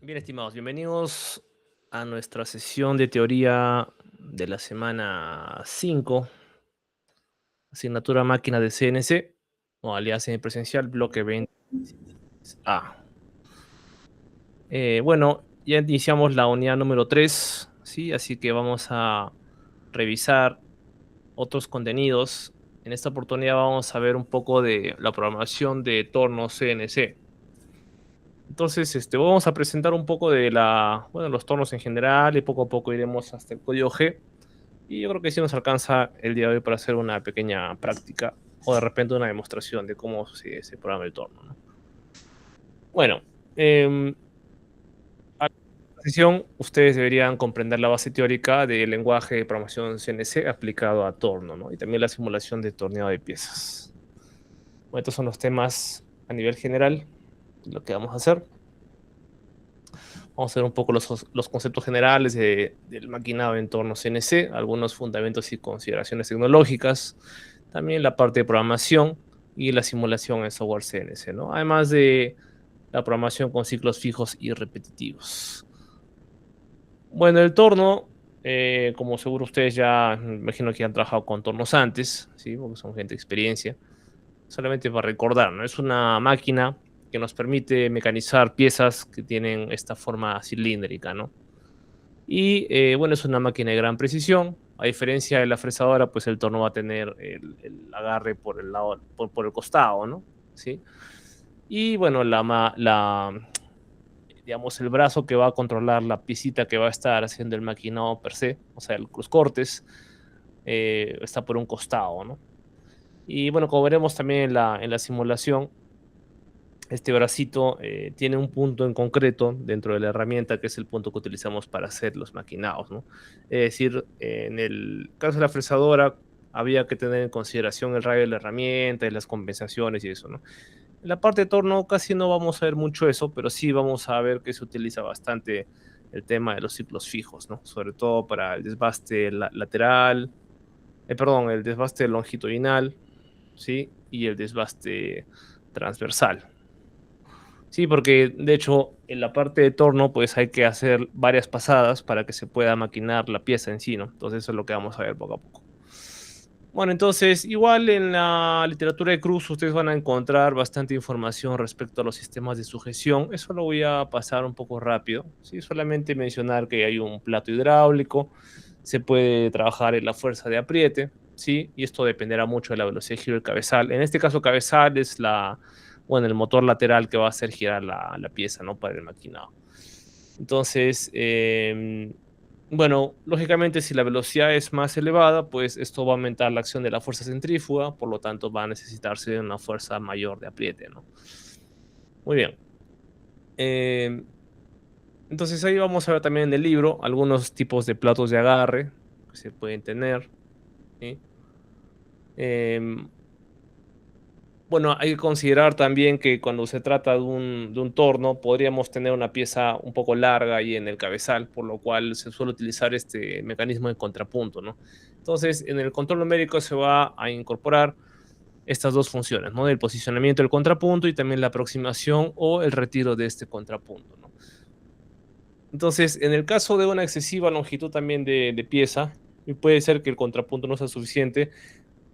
Bien, estimados, bienvenidos a nuestra sesión de teoría de la semana 5, asignatura máquina de CNC, modalidad semipresencial, bloque 20A. Bueno, ya iniciamos la unidad número 3, ¿sí? Así que vamos a revisar otros contenidos. En esta oportunidad vamos a ver un poco de la programación de tornos CNC. Entonces, vamos a presentar un poco de los tornos en general y poco a poco iremos hasta el código G. Y yo creo que sí nos alcanza el día de hoy para hacer una pequeña práctica o de repente una demostración de cómo se programa el torno, ¿no? Bueno, a la sesión ustedes deberían comprender la base teórica del lenguaje de programación CNC aplicado a torno, ¿no? Y también la simulación de torneado de piezas. Bueno, estos son los temas a nivel general, lo que vamos a hacer. Vamos a ver un poco los conceptos generales del maquinado en torno CNC, algunos fundamentos y consideraciones tecnológicas, también la parte de programación y la simulación en software CNC, ¿no? Además de la programación con ciclos fijos y repetitivos. Bueno, el torno, como seguro ustedes ya, me imagino que han trabajado con tornos antes, ¿sí? Porque son gente de experiencia. Solamente para recordar, ¿no? Es una máquina que nos permite mecanizar piezas que tienen esta forma cilíndrica, ¿no? Y bueno, es una máquina de gran precisión. A diferencia de la fresadora, pues el torno va a tener el agarre por el lado, por el costado, ¿no? ¿Sí? Y bueno, digamos, el brazo que va a controlar la piecita que va a estar haciendo el maquinado per se, o sea, los cortes, está por un costado, ¿no? Y bueno, como veremos también en la simulación, este bracito tiene un punto en concreto dentro de la herramienta, que es el punto que utilizamos para hacer los maquinados, ¿no? Es decir, en el caso de la fresadora, había que tener en consideración el radio de la herramienta y las compensaciones y eso, ¿no? En la parte de torno casi no vamos a ver mucho eso, pero sí vamos a ver que se utiliza bastante el tema de los ciclos fijos, ¿no? Sobre todo para el desbaste lateral, perdón, el desbaste longitudinal, ¿sí? Y el desbaste transversal. Sí, porque de hecho en la parte de torno pues hay que hacer varias pasadas para que se pueda maquinar la pieza en sí, ¿no? Entonces eso es lo que vamos a ver poco a poco. Bueno, entonces igual en la literatura de Cruz ustedes van a encontrar bastante información respecto a los sistemas de sujeción. Eso lo voy a pasar un poco rápido, ¿sí? Solamente mencionar que hay un plato hidráulico, se puede trabajar en la fuerza de apriete, ¿sí? Y esto dependerá mucho de la velocidad de giro del cabezal. En este caso, cabezal es el motor lateral que va a hacer girar la pieza, ¿no? Para el maquinado. Entonces, bueno, lógicamente si la velocidad es más elevada, pues esto va a aumentar la acción de la fuerza centrífuga, por lo tanto va a necesitarse una fuerza mayor de apriete, ¿no? Muy bien. Em, entonces ahí vamos a ver también en el libro algunos tipos de platos de agarre que se pueden tener, ¿sí? Em, Bueno, hay que considerar también que cuando se trata de un torno, podríamos tener una pieza un poco larga ahí en el cabezal, por lo cual se suele utilizar este mecanismo de contrapunto, ¿no? Entonces, en el control numérico se va a incorporar estas dos funciones, ¿no? El posicionamiento del contrapunto y también la aproximación o el retiro de este contrapunto, ¿no? Entonces, en el caso de una excesiva longitud también de pieza, y puede ser que el contrapunto no sea suficiente,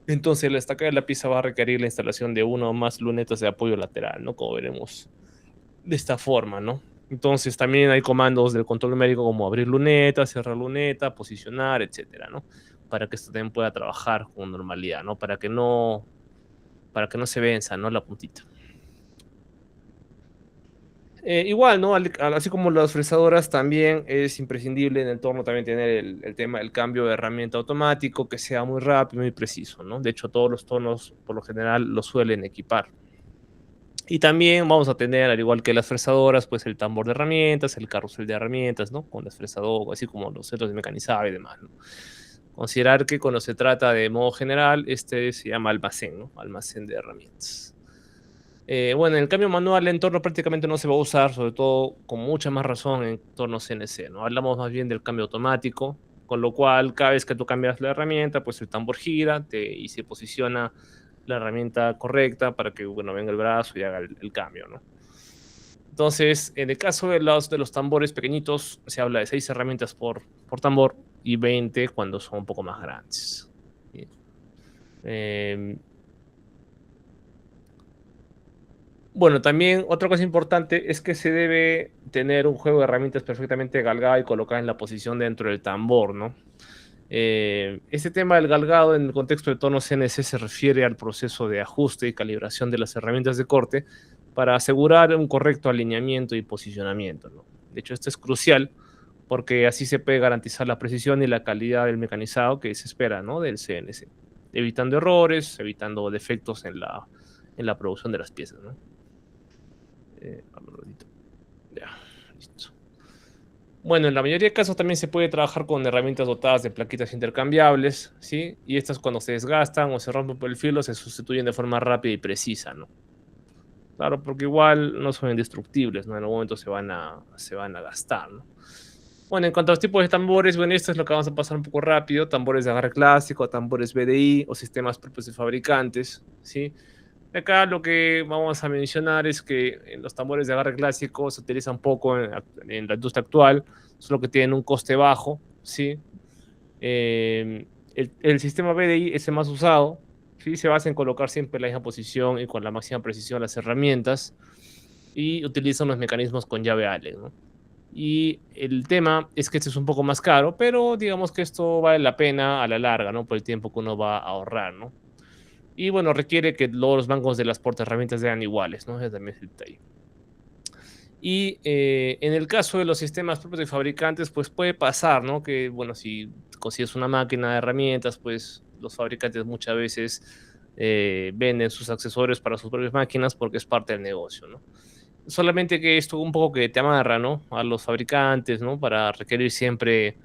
entonces la estaca de la pieza va a requerir la instalación de una o más lunetas de apoyo lateral, ¿no? Como veremos de esta forma, ¿no? Entonces también hay comandos del control numérico como abrir luneta, cerrar luneta, posicionar, etcétera, ¿no? Para que esto también pueda trabajar con normalidad, ¿no? Para que no se venza, ¿no? La puntita. Igual, ¿no? Así como las fresadoras, también es imprescindible en el torno también tener el tema del cambio de herramienta automático, que sea muy rápido y preciso, ¿no? De hecho, todos los tornos, por lo general, lo suelen equipar. Y también vamos a tener, al igual que las fresadoras, pues el tambor de herramientas, el carrusel de herramientas, ¿no? Con las fresadoras, así como los centros de mecanizado y demás, ¿no? Considerar que cuando se trata de modo general, este se llama almacén, ¿no? Almacén de herramientas. Bueno, en el cambio manual el entorno prácticamente no se va a usar, sobre todo con mucha más razón en entornos CNC, ¿no? Hablamos más bien del cambio automático, con lo cual cada vez que tú cambias la herramienta, pues el tambor gira y se posiciona la herramienta correcta para que, bueno, venga el brazo y haga el cambio, ¿no? Entonces, en el caso de los tambores pequeñitos, se habla de 6 herramientas por tambor y 20 cuando son un poco más grandes. ¿Sí? Em, bueno, también otra cosa importante es que se debe tener un juego de herramientas perfectamente galgado y colocado en la posición dentro del tambor, ¿no? Este tema del galgado en el contexto de tono CNC se refiere al proceso de ajuste y calibración de las herramientas de corte para asegurar un correcto alineamiento y posicionamiento, ¿no? De hecho, esto es crucial porque así se puede garantizar la precisión y la calidad del mecanizado que se espera, ¿no? Del CNC, evitando errores, evitando defectos en la producción de las piezas, ¿no? Vamos un ratito. Ya, listo. Bueno, en la mayoría de casos también se puede trabajar con herramientas dotadas de plaquitas intercambiables, ¿sí? Y estas cuando se desgastan o se rompen por el filo se sustituyen de forma rápida y precisa, ¿no? Claro, porque igual no son indestructibles, ¿no? En algún momento se van a gastar, ¿no? Bueno, en cuanto a los tipos de tambores, bueno, esto es lo que vamos a pasar un poco rápido. Tambores de agarre clásico, tambores BDI o sistemas propios de fabricantes, ¿sí? Acá lo que vamos a mencionar es que en los tambores de agarre clásico se utilizan poco en la industria actual, solo que tienen un coste bajo, ¿sí? El sistema BDI es el más usado, ¿sí? Se basa en colocar siempre en la misma posición y con la máxima precisión las herramientas y utiliza unos mecanismos con llave Allen, ¿no? Y el tema es que este es un poco más caro, pero digamos que esto vale la pena a la larga, ¿no? Por el tiempo que uno va a ahorrar, ¿no? Y bueno, requiere que los bancos de las portaherramientas sean iguales, ¿no? Ese también es el detalle. Y en el caso de los sistemas propios de fabricantes, pues puede pasar, ¿no? Que, bueno, si consigues una máquina de herramientas, pues los fabricantes muchas veces venden sus accesorios para sus propias máquinas porque es parte del negocio, ¿no? Solamente que esto un poco que te amarra, ¿no? A los fabricantes, ¿no? Para requerir siempre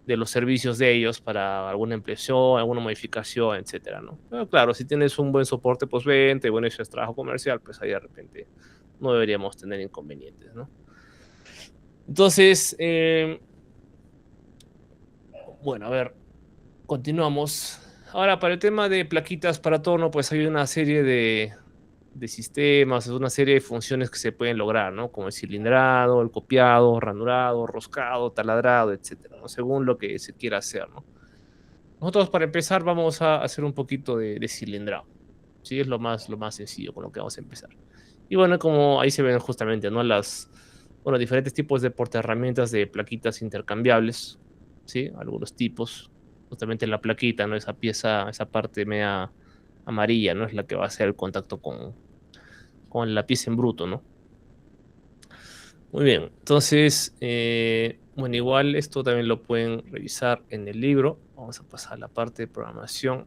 de los servicios de ellos para alguna ampliación, alguna modificación, etcétera, ¿no? Pero claro, si tienes un buen soporte postventa y bueno, eso es trabajo comercial, pues ahí de repente no deberíamos tener inconvenientes, ¿no? Entonces, bueno, a ver, continuamos. Ahora, para el tema de plaquitas para torno, pues hay una serie de sistemas, es una serie de funciones que se pueden lograr, ¿no? Como el cilindrado, el copiado, ranurado, roscado, taladrado, etcétera, ¿no? Según lo que se quiera hacer, ¿no? Nosotros, para empezar, vamos a hacer un poquito de cilindrado. Sí, es lo más sencillo con lo que vamos a empezar. Y bueno, como ahí se ven justamente, ¿no? Bueno, diferentes tipos de portaherramientas de plaquitas intercambiables, ¿sí? Algunos tipos. Justamente la plaquita, ¿no? Esa pieza, esa parte media amarilla, ¿no? Es la que va a hacer el contacto con la pieza en bruto, ¿no? Muy bien, entonces, bueno, igual esto también lo pueden revisar en el libro. Vamos a pasar a la parte de programación.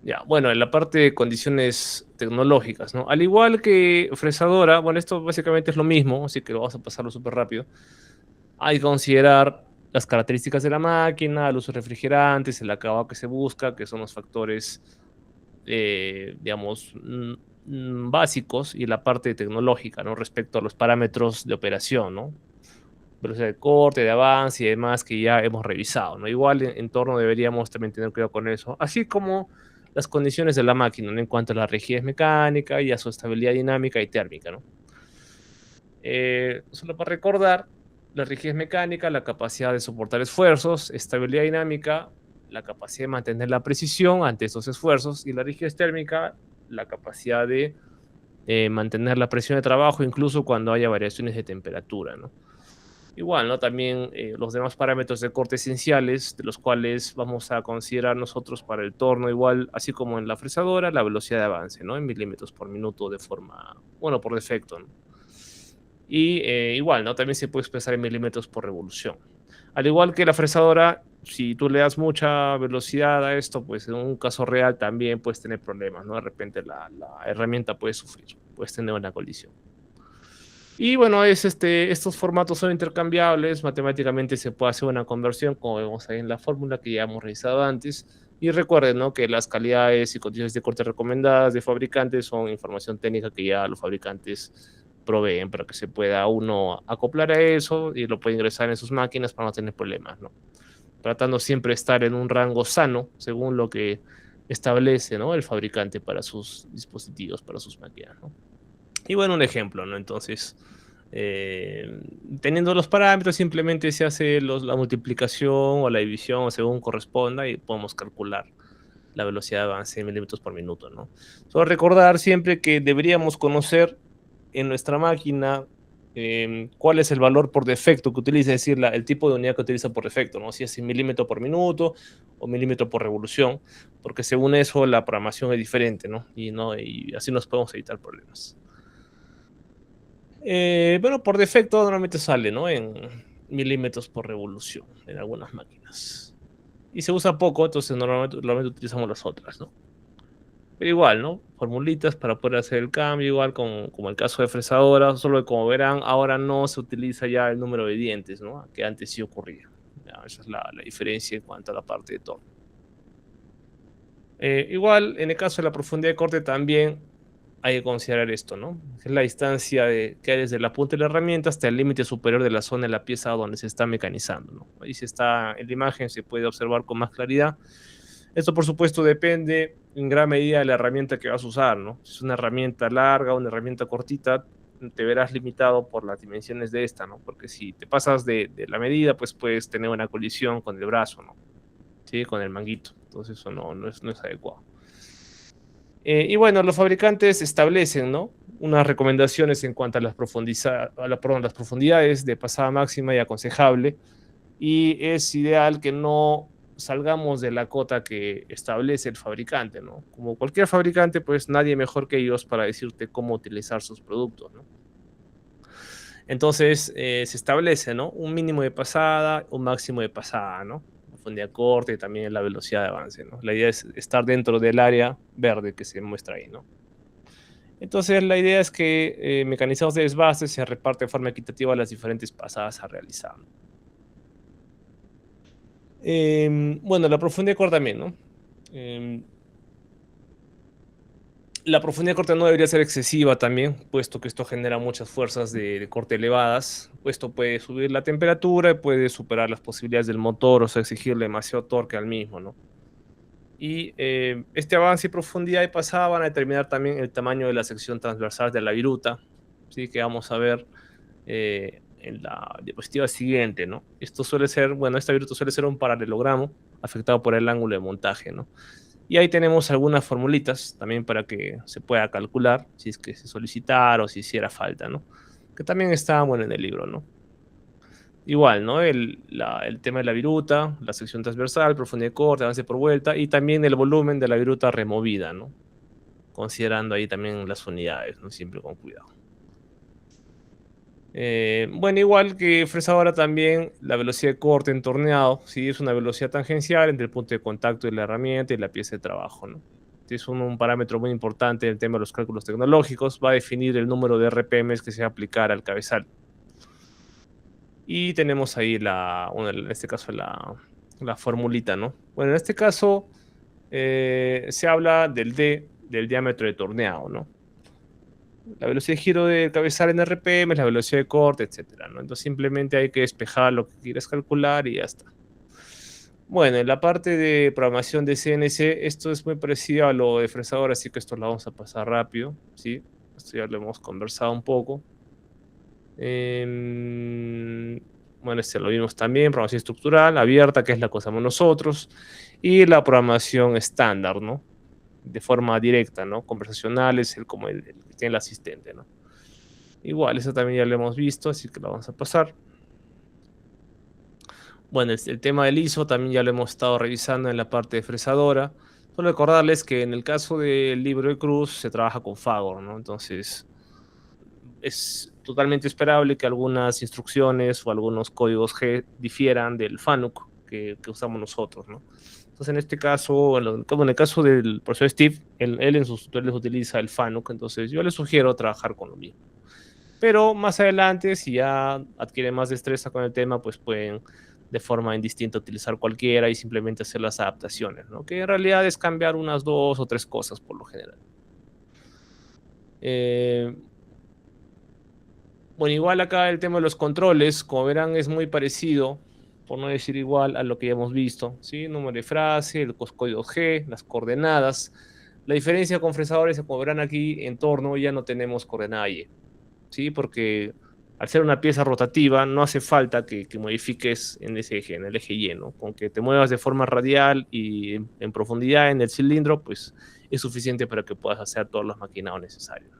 Ya, bueno, en la parte de condiciones tecnológicas, ¿no? Al igual que fresadora, bueno, esto básicamente es lo mismo, así que lo vamos a pasarlo súper rápido. Hay que considerar las características de la máquina, los refrigerantes, el acabado que se busca, que son los factores, digamos, básicos, y la parte tecnológica, ¿no? Respecto a los parámetros de operación, ¿no? Velocidad de corte, de avance y demás que ya hemos revisado, ¿no? Igual en torno deberíamos también tener cuidado con eso, así como las condiciones de la máquina, ¿no? En cuanto a la rigidez mecánica y a su estabilidad dinámica y térmica, ¿no? Solo para recordar, la rigidez mecánica, la capacidad de soportar esfuerzos, estabilidad dinámica, la capacidad de mantener la precisión ante estos esfuerzos, y la rigidez térmica, la capacidad de mantener la presión de trabajo incluso cuando haya variaciones de temperatura, ¿no? Igual, ¿no? También los demás parámetros de corte esenciales, de los cuales vamos a considerar nosotros para el torno, igual, así como en la fresadora, la velocidad de avance, ¿no? En milímetros por minuto de forma, bueno, por defecto, ¿no? Y igual, ¿no? También se puede expresar en milímetros por revolución. Al igual que la fresadora, si tú le das mucha velocidad a esto, pues en un caso real también puedes tener problemas, ¿no? De repente la herramienta puede sufrir, puedes tener una colisión. Y bueno, estos formatos son intercambiables, matemáticamente se puede hacer una conversión, como vemos ahí en la fórmula que ya hemos revisado antes. Y recuerden, ¿no? Que las calidades y condiciones de corte recomendadas de fabricantes son información técnica que ya los fabricantes proveen para que se pueda uno acoplar a eso y lo puede ingresar en sus máquinas para no tener problemas, ¿no? Tratando siempre de estar en un rango sano, según lo que establece, ¿no? El fabricante para sus dispositivos, para sus máquinas, ¿no? Y bueno, un ejemplo, ¿no? Entonces, eh, teniendo los parámetros, simplemente se hace la multiplicación o la división según corresponda y podemos calcular la velocidad de avance en milímetros por minuto, ¿no? Solo recordar siempre que deberíamos conocer en nuestra máquina cuál es el valor por defecto que utiliza, es decir, el tipo de unidad que utiliza por defecto, ¿no? Si es en milímetro por minuto o milímetro por revolución, porque según eso la programación es diferente, ¿no? Y así nos podemos evitar problemas. Bueno, por defecto normalmente sale, ¿no? En milímetros por revolución en algunas máquinas. Y se usa poco, entonces normalmente utilizamos las otras, ¿no? Pero igual, ¿no? Formulitas para poder hacer el cambio, igual como el caso de fresadora, solo que como verán, ahora no se utiliza ya el número de dientes, ¿no? Que antes sí ocurría. Ya, esa es la diferencia en cuanto a la parte de torno. Igual, en el caso de la profundidad de corte también hay que considerar esto, ¿no? Es la distancia que hay desde la punta de la herramienta hasta el límite superior de la zona de la pieza donde se está mecanizando, ¿no? Ahí se está en la imagen, se puede observar con más claridad. Esto, por supuesto, depende en gran medida de la herramienta que vas a usar, ¿no? Si es una herramienta larga o una herramienta cortita, te verás limitado por las dimensiones de esta, ¿no? Porque si te pasas de la medida, pues puedes tener una colisión con el brazo, ¿no? Sí, con el manguito. Entonces eso no es adecuado. Y bueno, los fabricantes establecen, ¿no? Unas recomendaciones en cuanto a las profundidades de pasada máxima y aconsejable. Y es ideal que no salgamos de la cota que establece el fabricante, ¿no? Como cualquier fabricante, pues nadie mejor que ellos para decirte cómo utilizar sus productos, ¿no? Entonces se establece, ¿no? Un mínimo de pasada, un máximo de pasada, ¿no? Profundidad corte y también la velocidad de avance, ¿no? La idea es estar dentro del área verde que se muestra ahí, ¿no? Entonces la idea es que mecanizados de desbaste se reparte de forma equitativa las diferentes pasadas a realizar. Bueno, la profundidad de corte también, ¿no? Em, la profundidad de corte no debería ser excesiva también, puesto que esto genera muchas fuerzas de corte elevadas. Esto puede subir la temperatura y puede superar las posibilidades del motor, o sea, exigirle demasiado torque al mismo, ¿no? Y este avance y profundidad de pasada van a determinar también el tamaño de la sección transversal de la viruta, ¿sí? Que vamos a ver en la diapositiva siguiente, ¿no? Esto suele ser, bueno, esta viruta suele ser un paralelogramo afectado por el ángulo de montaje, ¿no? Y ahí tenemos algunas formulitas también para que se pueda calcular si es que se solicitara o si hiciera falta, ¿no? Que también está, bueno, en el libro, ¿no? Igual, ¿no? El tema de la viruta, la sección transversal, profundidad de corte, avance por vuelta y también el volumen de la viruta removida, ¿no? Considerando ahí también las unidades, ¿no? Siempre con cuidado. Bueno, igual que fresadora también, la velocidad de corte en torneado, sí, es una velocidad tangencial entre el punto de contacto de la herramienta y la pieza de trabajo, ¿no? Es un parámetro muy importante en el tema de los cálculos tecnológicos, va a definir el número de RPMs que se va a aplicar al cabezal. Y tenemos ahí bueno, en este caso la formulita, ¿no? Bueno, en este caso se habla del diámetro de torneado, ¿no? La velocidad de giro del cabezal en RPM, la velocidad de corte, etcétera, ¿no? Entonces simplemente hay que despejar lo que quieras calcular y ya está. Bueno, en la parte de programación de CNC, esto es muy parecido a lo de fresador, así que esto lo vamos a pasar rápido, ¿sí? Esto ya lo hemos conversado un poco. Em, bueno, este lo vimos también, programación estructural, abierta, que es la que usamos nosotros, y la programación estándar, ¿no? De forma directa, ¿no? Conversacional es como el que tiene el asistente, ¿no? Igual, eso también ya lo hemos visto, así que lo vamos a pasar. Bueno, el tema del ISO también ya lo hemos estado revisando en la parte de fresadora. Solo recordarles que en el caso del libro de Cruz se trabaja con Fagor, ¿no? Entonces, es totalmente esperable que algunas instrucciones o algunos códigos G difieran del FANUC que usamos nosotros, ¿no? Entonces, en este caso, como en el caso del profesor Steve, él en sus tutoriales utiliza el FANUC, entonces yo les sugiero trabajar con lo mismo. Pero más adelante, si ya adquieren más destreza con el tema, pues pueden de forma indistinta utilizar cualquiera y simplemente hacer las adaptaciones, ¿no? Que en realidad es cambiar unas dos o tres cosas por lo general. Eh, bueno, igual acá el tema de los controles, como verán, es muy parecido, por no decir igual a lo que ya hemos visto, ¿sí? Número de frase, los códigos G, las coordenadas. La diferencia con fresadores, como verán aquí, en torno ya no tenemos coordenada Y, ¿sí? Porque al ser una pieza rotativa, no hace falta que modifiques en ese eje, en el eje Y, ¿no? Con que te muevas de forma radial y en profundidad en el cilindro, pues es suficiente para que puedas hacer todos los maquinados necesarios.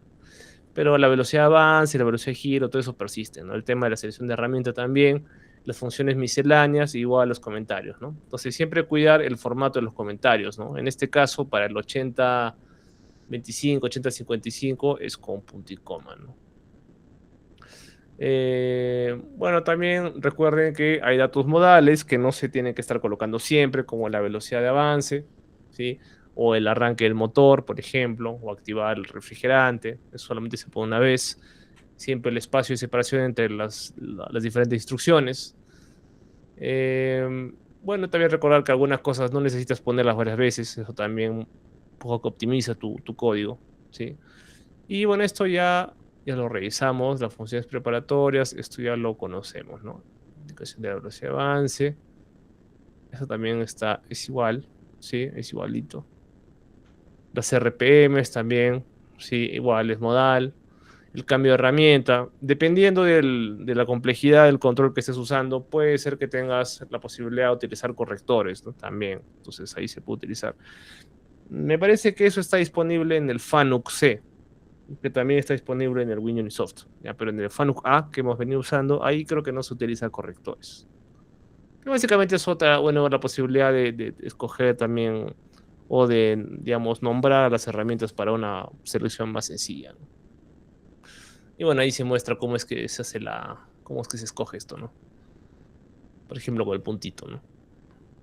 Pero la velocidad de avance, la velocidad de giro, todo eso persiste, ¿no? El tema de la selección de herramienta también, las funciones misceláneas, igual los comentarios, ¿no? Entonces, siempre cuidar el formato de los comentarios, ¿no? En este caso, para el 80-25, 80-55 es con punto y coma, ¿no? Bueno, también recuerden que hay datos modales que no se tienen que estar colocando siempre, como la velocidad de avance, ¿sí? O el arranque del motor, por ejemplo, o activar el refrigerante. Eso solamente se pone una vez. Siempre el espacio de separación entre las diferentes instrucciones. Bueno, también recordar que algunas cosas no necesitas ponerlas varias veces. Eso también un poco que optimiza tu código, ¿sí? Y bueno, esto ya lo revisamos, las funciones preparatorias, esto ya lo conocemos, ¿no? Indicación de la velocidad de avance, eso también es igual, ¿sí? Es igualito. Las RPMs también, sí, igual, es modal. El cambio de herramienta, dependiendo de la complejidad del control que estés usando, puede ser que tengas la posibilidad de utilizar correctores, ¿no? También, entonces ahí se puede utilizar. Me parece que eso está disponible en el FANUC C, que también está disponible en el WinUnisoft, ¿ya? Pero en el FANUC A que hemos venido usando, ahí creo que no se utilizan correctores. Que básicamente es otra, bueno, la posibilidad de escoger también o de, digamos, nombrar las herramientas para una selección más sencilla, ¿no? Y bueno, ahí se muestra cómo es que se hace cómo es que se escoge esto, ¿no? Por ejemplo, con el puntito, ¿no?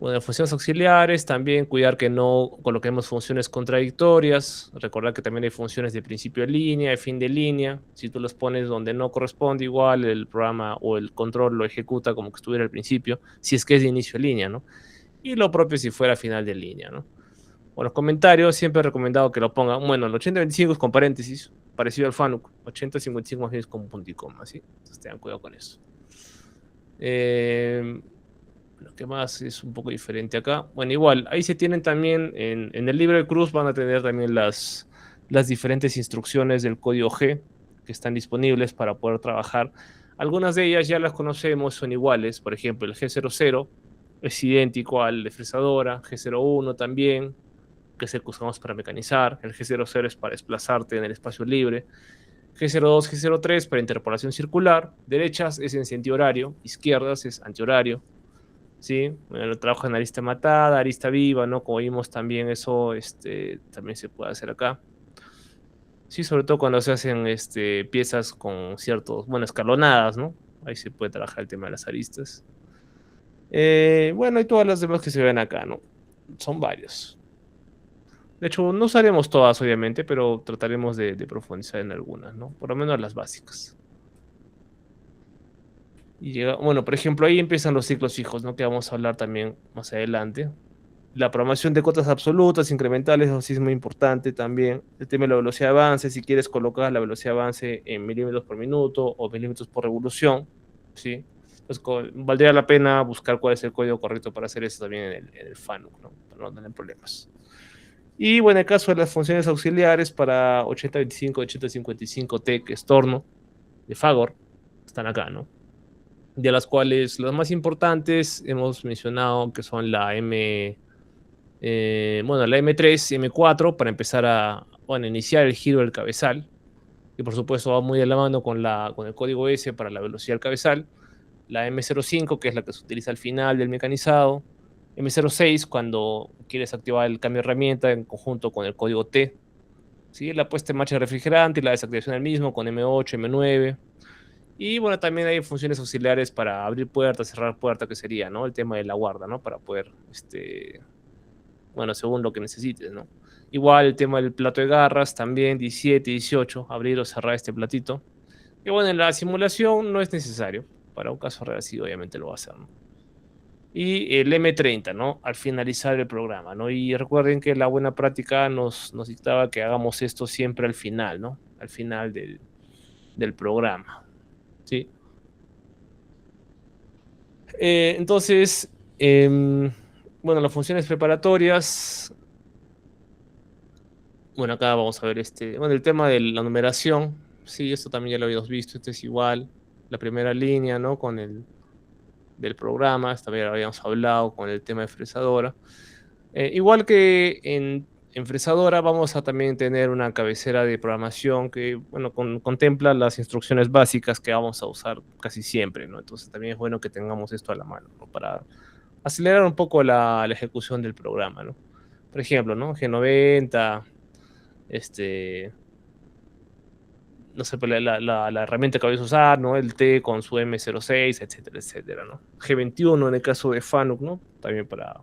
Bueno, funciones auxiliares, también cuidar que no coloquemos funciones contradictorias. Recordar que también hay funciones de principio de línea, de fin de línea. Si tú los pones donde no corresponde, igual el programa o el control lo ejecuta como que estuviera al principio, si es que es de inicio de línea, ¿no? Y lo propio si fuera final de línea, ¿no? Bueno, los comentarios, siempre he recomendado que lo pongan. Bueno, el 8025 es con paréntesis, parecido al FANUC. 8055 más bien es con punto y coma, ¿sí? Entonces tengan cuidado con eso. Lo que más es un poco diferente acá. Bueno, igual, ahí se tienen también, en el libro de Cruz van a tener también las diferentes instrucciones del código G que están disponibles para poder trabajar. Algunas de ellas ya las conocemos, son iguales. Por ejemplo, el G00 es idéntico al de fresadora, G01 también, que es el que usamos para mecanizar. El G00 es para desplazarte en el espacio libre. G02, G03 para interpolación circular. Derechas es en sentido horario, izquierdas es antihorario. ¿Sí? Bueno, el trabajo en arista matada, arista viva, ¿no? Como vimos también eso, también se puede hacer acá. Sí, sobre todo cuando se hacen piezas con ciertos, bueno, escalonadas, ¿no? Ahí se puede trabajar el tema de las aristas. Bueno, y todas las demás que se ven acá, ¿no? Son varios. De hecho, no usaremos todas, obviamente, pero trataremos de profundizar en algunas, ¿no? Por lo menos las básicas. Y llega, bueno, por ejemplo, ahí empiezan los ciclos fijos, ¿no? Que vamos a hablar también más adelante. La programación de cotas absolutas, incrementales, eso sí es muy importante también. El tema de la velocidad de avance, si quieres colocar la velocidad de avance en milímetros por minuto o milímetros por revolución, ¿sí? Entonces, valdría la pena buscar cuál es el código correcto para hacer eso también en el FANUC, ¿no? Para no tener problemas. Y bueno, en el caso de las funciones auxiliares para 8025, 8055T, que es torno, de Fagor, están acá, ¿no? De las cuales las más importantes hemos mencionado que son bueno, la M3 y M4 para empezar bueno, iniciar el giro del cabezal, que por supuesto va muy de la mano con el código S para la velocidad del cabezal. La M05, que es la que se utiliza al final del mecanizado. M06, cuando quieres activar el cambio de herramienta en conjunto con el código T. ¿Sí? La puesta en marcha del refrigerante y la desactivación del mismo con M8, M9. Y bueno, también hay funciones auxiliares para abrir puertas, cerrar puertas, que sería, ¿no? El tema de la guarda, ¿no? Para poder, bueno, según lo que necesites, ¿no? Igual el tema del plato de garras, también 17, 18, abrir o cerrar este platito. Y bueno, en la simulación no es necesario. Para un caso real sí, obviamente lo va a hacer, ¿no? Y el M30, ¿no? Al finalizar el programa, ¿no? Y recuerden que la buena práctica nos dictaba que hagamos esto siempre al final, ¿no? Al final del programa, ¿sí? Entonces, bueno, las funciones preparatorias Bueno, acá vamos a ver bueno, el tema de la numeración. Sí, esto también ya lo habíamos visto. Este es igual, la primera línea, ¿no? Con el del programa. Esta también habíamos hablado con el tema de fresadora. Igual que en fresadora, vamos a también tener una cabecera de programación que, bueno, contempla las instrucciones básicas que vamos a usar casi siempre, ¿no? Entonces también es bueno que tengamos esto a la mano, ¿no? Para acelerar un poco la ejecución del programa, ¿no? Por ejemplo, ¿no? G90, este, no sé, pues, la herramienta que vais a usar, ¿no? El T con su M06, etcétera, etcétera, ¿no? G21 en el caso de FANUC, ¿no? También para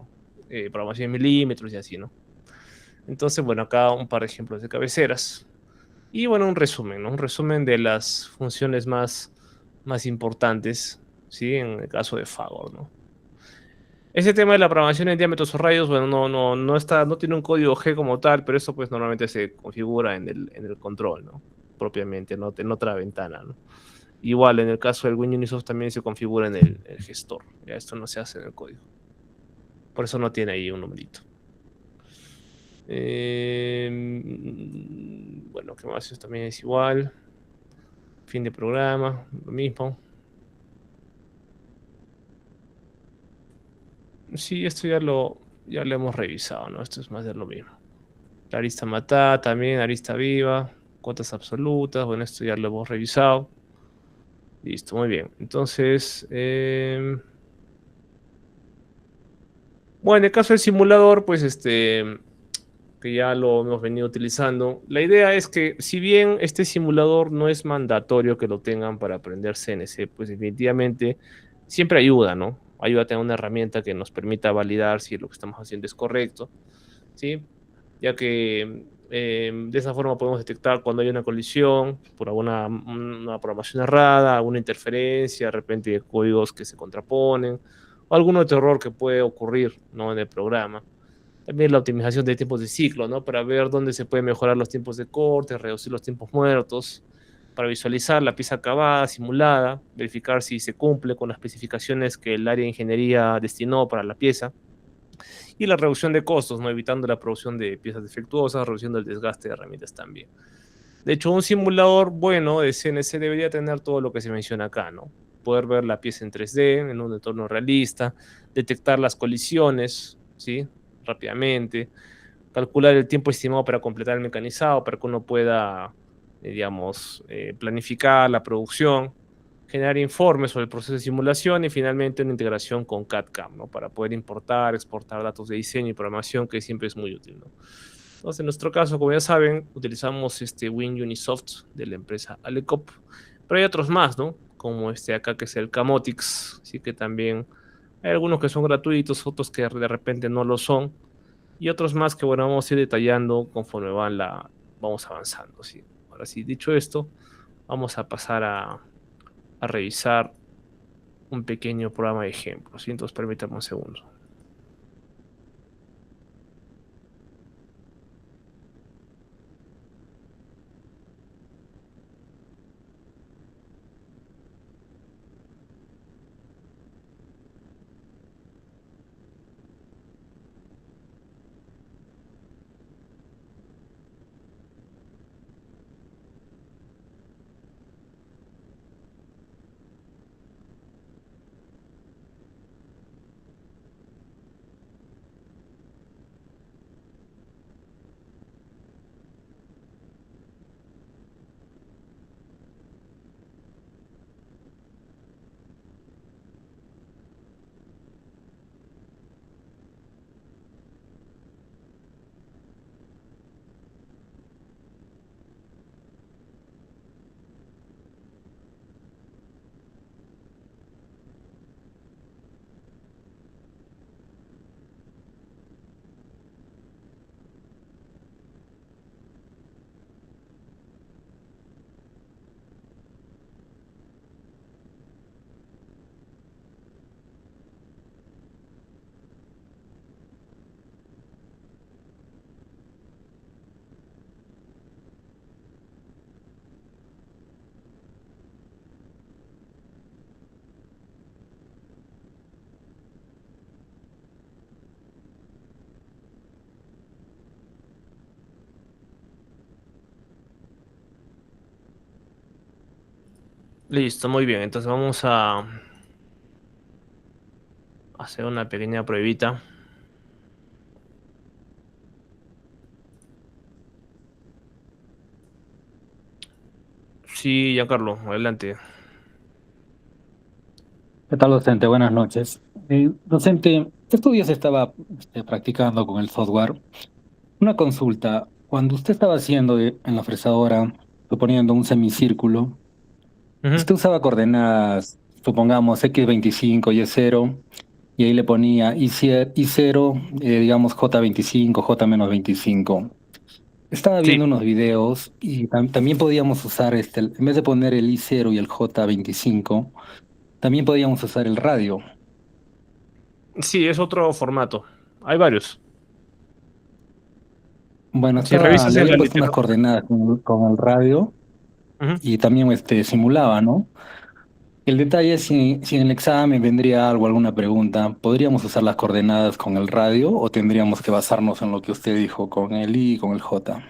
programación en milímetros y así, ¿no? Entonces, bueno, acá un par de ejemplos de cabeceras. Y bueno, un resumen, ¿no? Un resumen de las funciones más importantes, ¿sí? En el caso de Fagor, ¿no? Ese tema de la programación en diámetros o radios, bueno, no está, no tiene un código G como tal, pero eso pues normalmente se configura en el control, ¿no? Propiamente, ¿no? En otra ventana, ¿no? Igual, en el caso del WinUnisoft también se configura en el gestor. Ya esto no se hace en el código. Por eso no tiene ahí un numerito. Bueno, ¿qué más? Esto también es igual. Fin de programa, lo mismo. Sí, esto ya lo hemos revisado, ¿no? Esto es más de lo mismo. La arista matada también, arista viva, cuotas absolutas. Bueno, esto ya lo hemos revisado. Listo, muy bien. Entonces, bueno, en el caso del simulador, pues que ya lo hemos venido utilizando. La idea es que si bien este simulador no es mandatorio que lo tengan para aprender CNC, pues definitivamente siempre ayuda, ¿no? Ayuda a tener una herramienta que nos permita validar si lo que estamos haciendo es correcto, ¿sí? Ya que de esa forma podemos detectar cuando hay una colisión por alguna una programación errada, alguna interferencia, de repente de códigos que se contraponen, o algún otro error que puede ocurrir, ¿no? En el programa. También la optimización de tiempos de ciclo, ¿no? Para ver dónde se puede mejorar los tiempos de corte, reducir los tiempos muertos, para visualizar la pieza acabada, simulada, verificar si se cumple con las especificaciones que el área de ingeniería destinó para la pieza, y la reducción de costos, ¿no? Evitando la producción de piezas defectuosas, reduciendo el desgaste de herramientas también. De hecho, un simulador bueno de CNC debería tener todo lo que se menciona acá, ¿no? Poder ver la pieza en 3D, en un entorno realista, detectar las colisiones, ¿sí? Rápidamente, calcular el tiempo estimado para completar el mecanizado, para que uno pueda, digamos, planificar la producción, generar informes sobre el proceso de simulación y finalmente una integración con CAD/CAM, ¿no? Para poder importar, exportar datos de diseño y programación, que siempre es muy útil, ¿no? Entonces, en nuestro caso, como ya saben, utilizamos este WinUnisoft de la empresa Alecop, pero hay otros más, ¿no? Como este acá que es el Camotix, así que también hay algunos que son gratuitos, otros que de repente no lo son, y otros más que, bueno, vamos a ir detallando conforme vamos avanzando, ¿sí? Ahora sí, dicho esto, vamos a pasar a revisar un pequeño programa de ejemplo, ¿sí? Entonces, permítanme un segundo. Listo, muy bien. Entonces vamos a hacer una pequeña pruebita. Sí, Giancarlo, adelante. ¿Qué tal, docente? Buenas noches. Docente, estos días estaba practicando con el software. Una consulta. Cuando usted estaba haciendo en la fresadora, suponiendo un semicírculo, Ujú. usted usaba coordenadas, supongamos X25 Y0, y ahí le ponía Y0, digamos J25, J-25. Estaba Sí, viendo unos videos y también podíamos usar, en vez de poner el Y0 y el J25, también podíamos usar el radio. sí, es otro formato. Hay varios. Bueno, Si le revisas en había la puesto unas literatura. coordenadas con el radio Ujú. y también simulaba, ¿no? El detalle es si en el examen vendría algo, alguna pregunta, ¿podríamos usar las coordenadas con el radio o tendríamos que basarnos en lo que usted dijo con el I y con el J?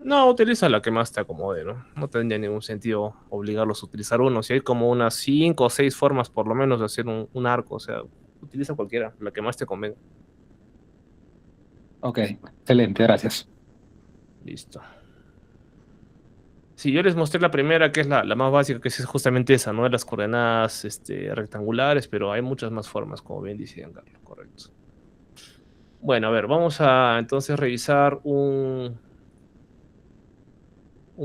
No, utiliza la que más te acomode, ¿no? No tendría ningún sentido obligarlos a utilizar uno. Si hay como unas 5 o 6 formas por lo menos de hacer un arco, o sea, utiliza cualquiera, la que más te convenga. Ok, excelente, gracias. Listo. Sí, yo les mostré la primera, que es la más básica, que es justamente esa, ¿no? De las coordenadas rectangulares, pero hay muchas más formas, como bien dice Carlos, correcto. Bueno, a ver, vamos a entonces revisar un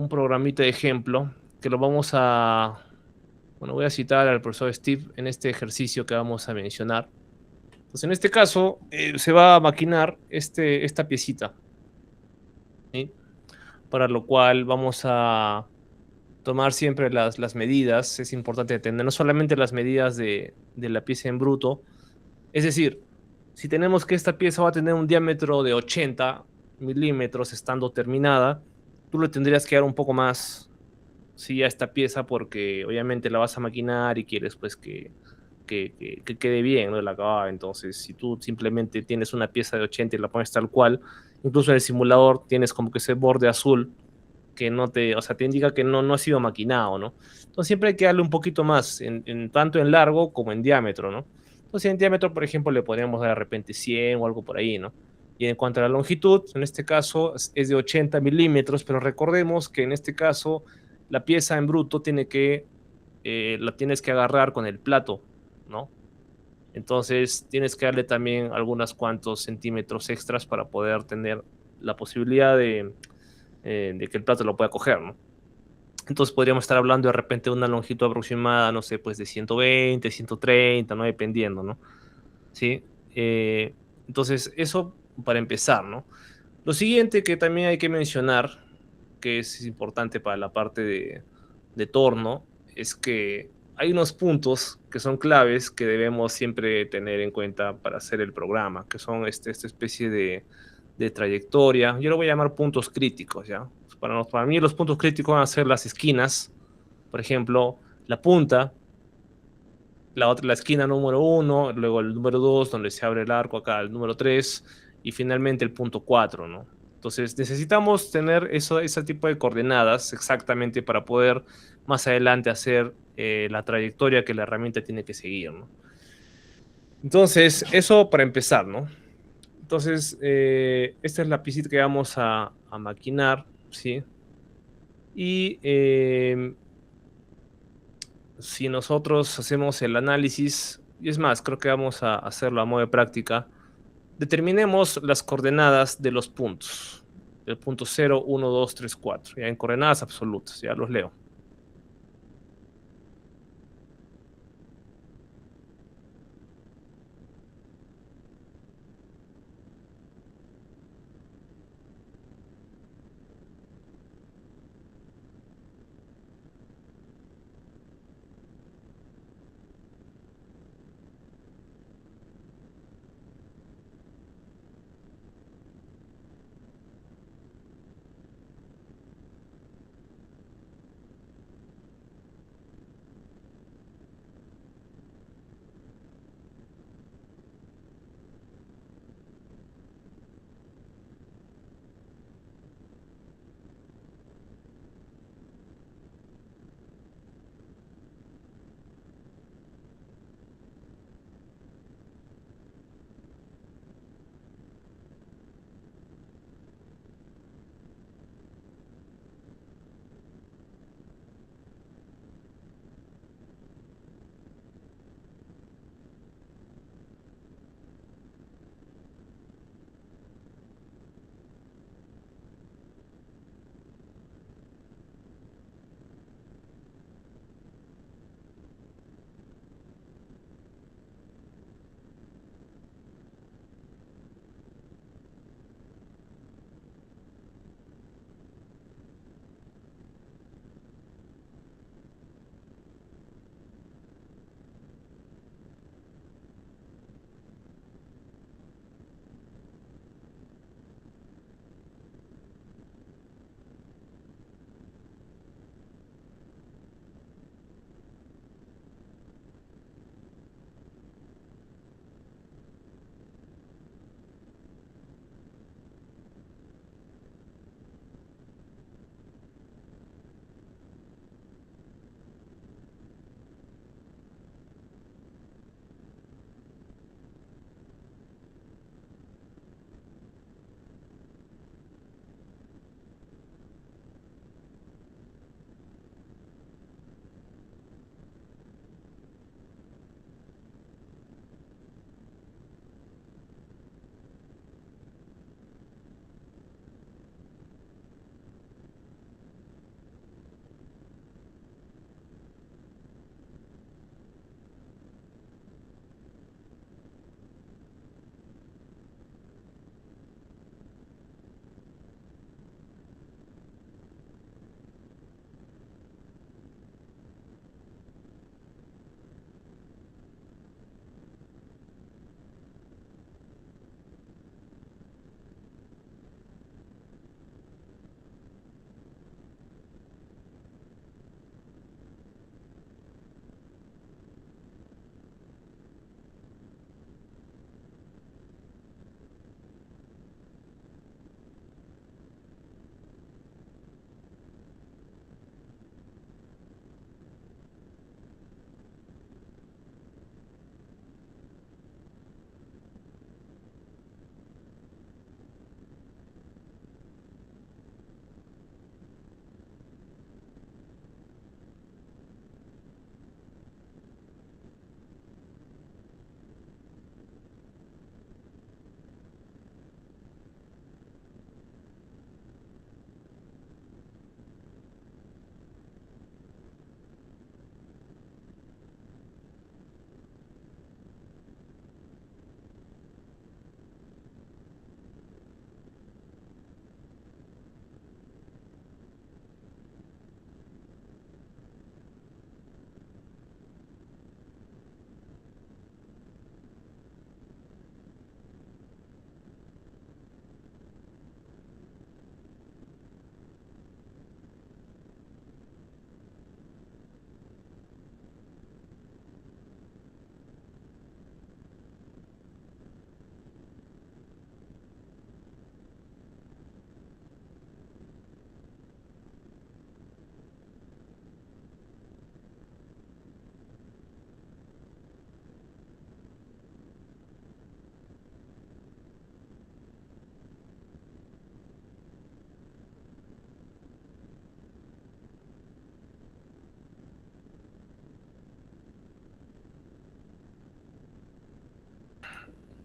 programita de ejemplo que lo vamos a, bueno, voy a citar al profesor Steve en este ejercicio que vamos a mencionar. Entonces, en este caso, se va a maquinar esta piecita, ¿sí? Para lo cual vamos a tomar siempre las medidas. Es importante tener no solamente las medidas de la pieza en bruto, es decir, si tenemos que esta pieza va a tener un diámetro de 80 milímetros estando terminada, tú le tendrías que dar un poco más, sí, a esta pieza porque obviamente la vas a maquinar y quieres pues que quede bien, ¿no? El acabado. Entonces, si tú simplemente tienes una pieza de 80 y la pones tal cual, incluso en el simulador tienes como que ese borde azul que no te, o sea, te indica que no ha sido maquinado, ¿no? Entonces siempre hay que darle un poquito más, tanto en largo como en diámetro, ¿no? Entonces en diámetro, por ejemplo, le podríamos dar de repente 100 o algo por ahí, ¿no? Y en cuanto a la longitud, en este caso es de 80 milímetros, pero recordemos que en este caso la pieza en bruto la tienes que agarrar con el plato, ¿no? Entonces tienes que darle también algunos cuantos centímetros extras para poder tener la posibilidad de que el plato lo pueda coger, ¿no? Entonces podríamos estar hablando de repente de una longitud aproximada, no sé, pues de 120, 130, ¿no? Dependiendo, ¿no? Sí. Entonces, eso para empezar, ¿no? Lo siguiente que también hay que mencionar, que es importante para la parte de torno, es que hay unos puntos que son claves que debemos siempre tener en cuenta para hacer el programa, que son esta especie de trayectoria. Yo lo voy a llamar puntos críticos, ¿ya? Para mí los puntos críticos van a ser las esquinas, por ejemplo, la punta, la esquina número uno, luego el número 2 donde se abre el arco acá, el número 3 y finalmente el punto 4, ¿no? Entonces necesitamos tener ese tipo de coordenadas exactamente para poder más adelante hacer la trayectoria que la herramienta tiene que seguir, ¿no? Entonces, eso para empezar, ¿no? Entonces, esta es la piecita que vamos a maquinar, ¿sí? Y si nosotros hacemos el análisis, y es más, creo que vamos a hacerlo a modo de práctica, determinemos las coordenadas de los puntos. El punto 0, 1, 2, 3, 4. Ya en coordenadas absolutas, ya los leo.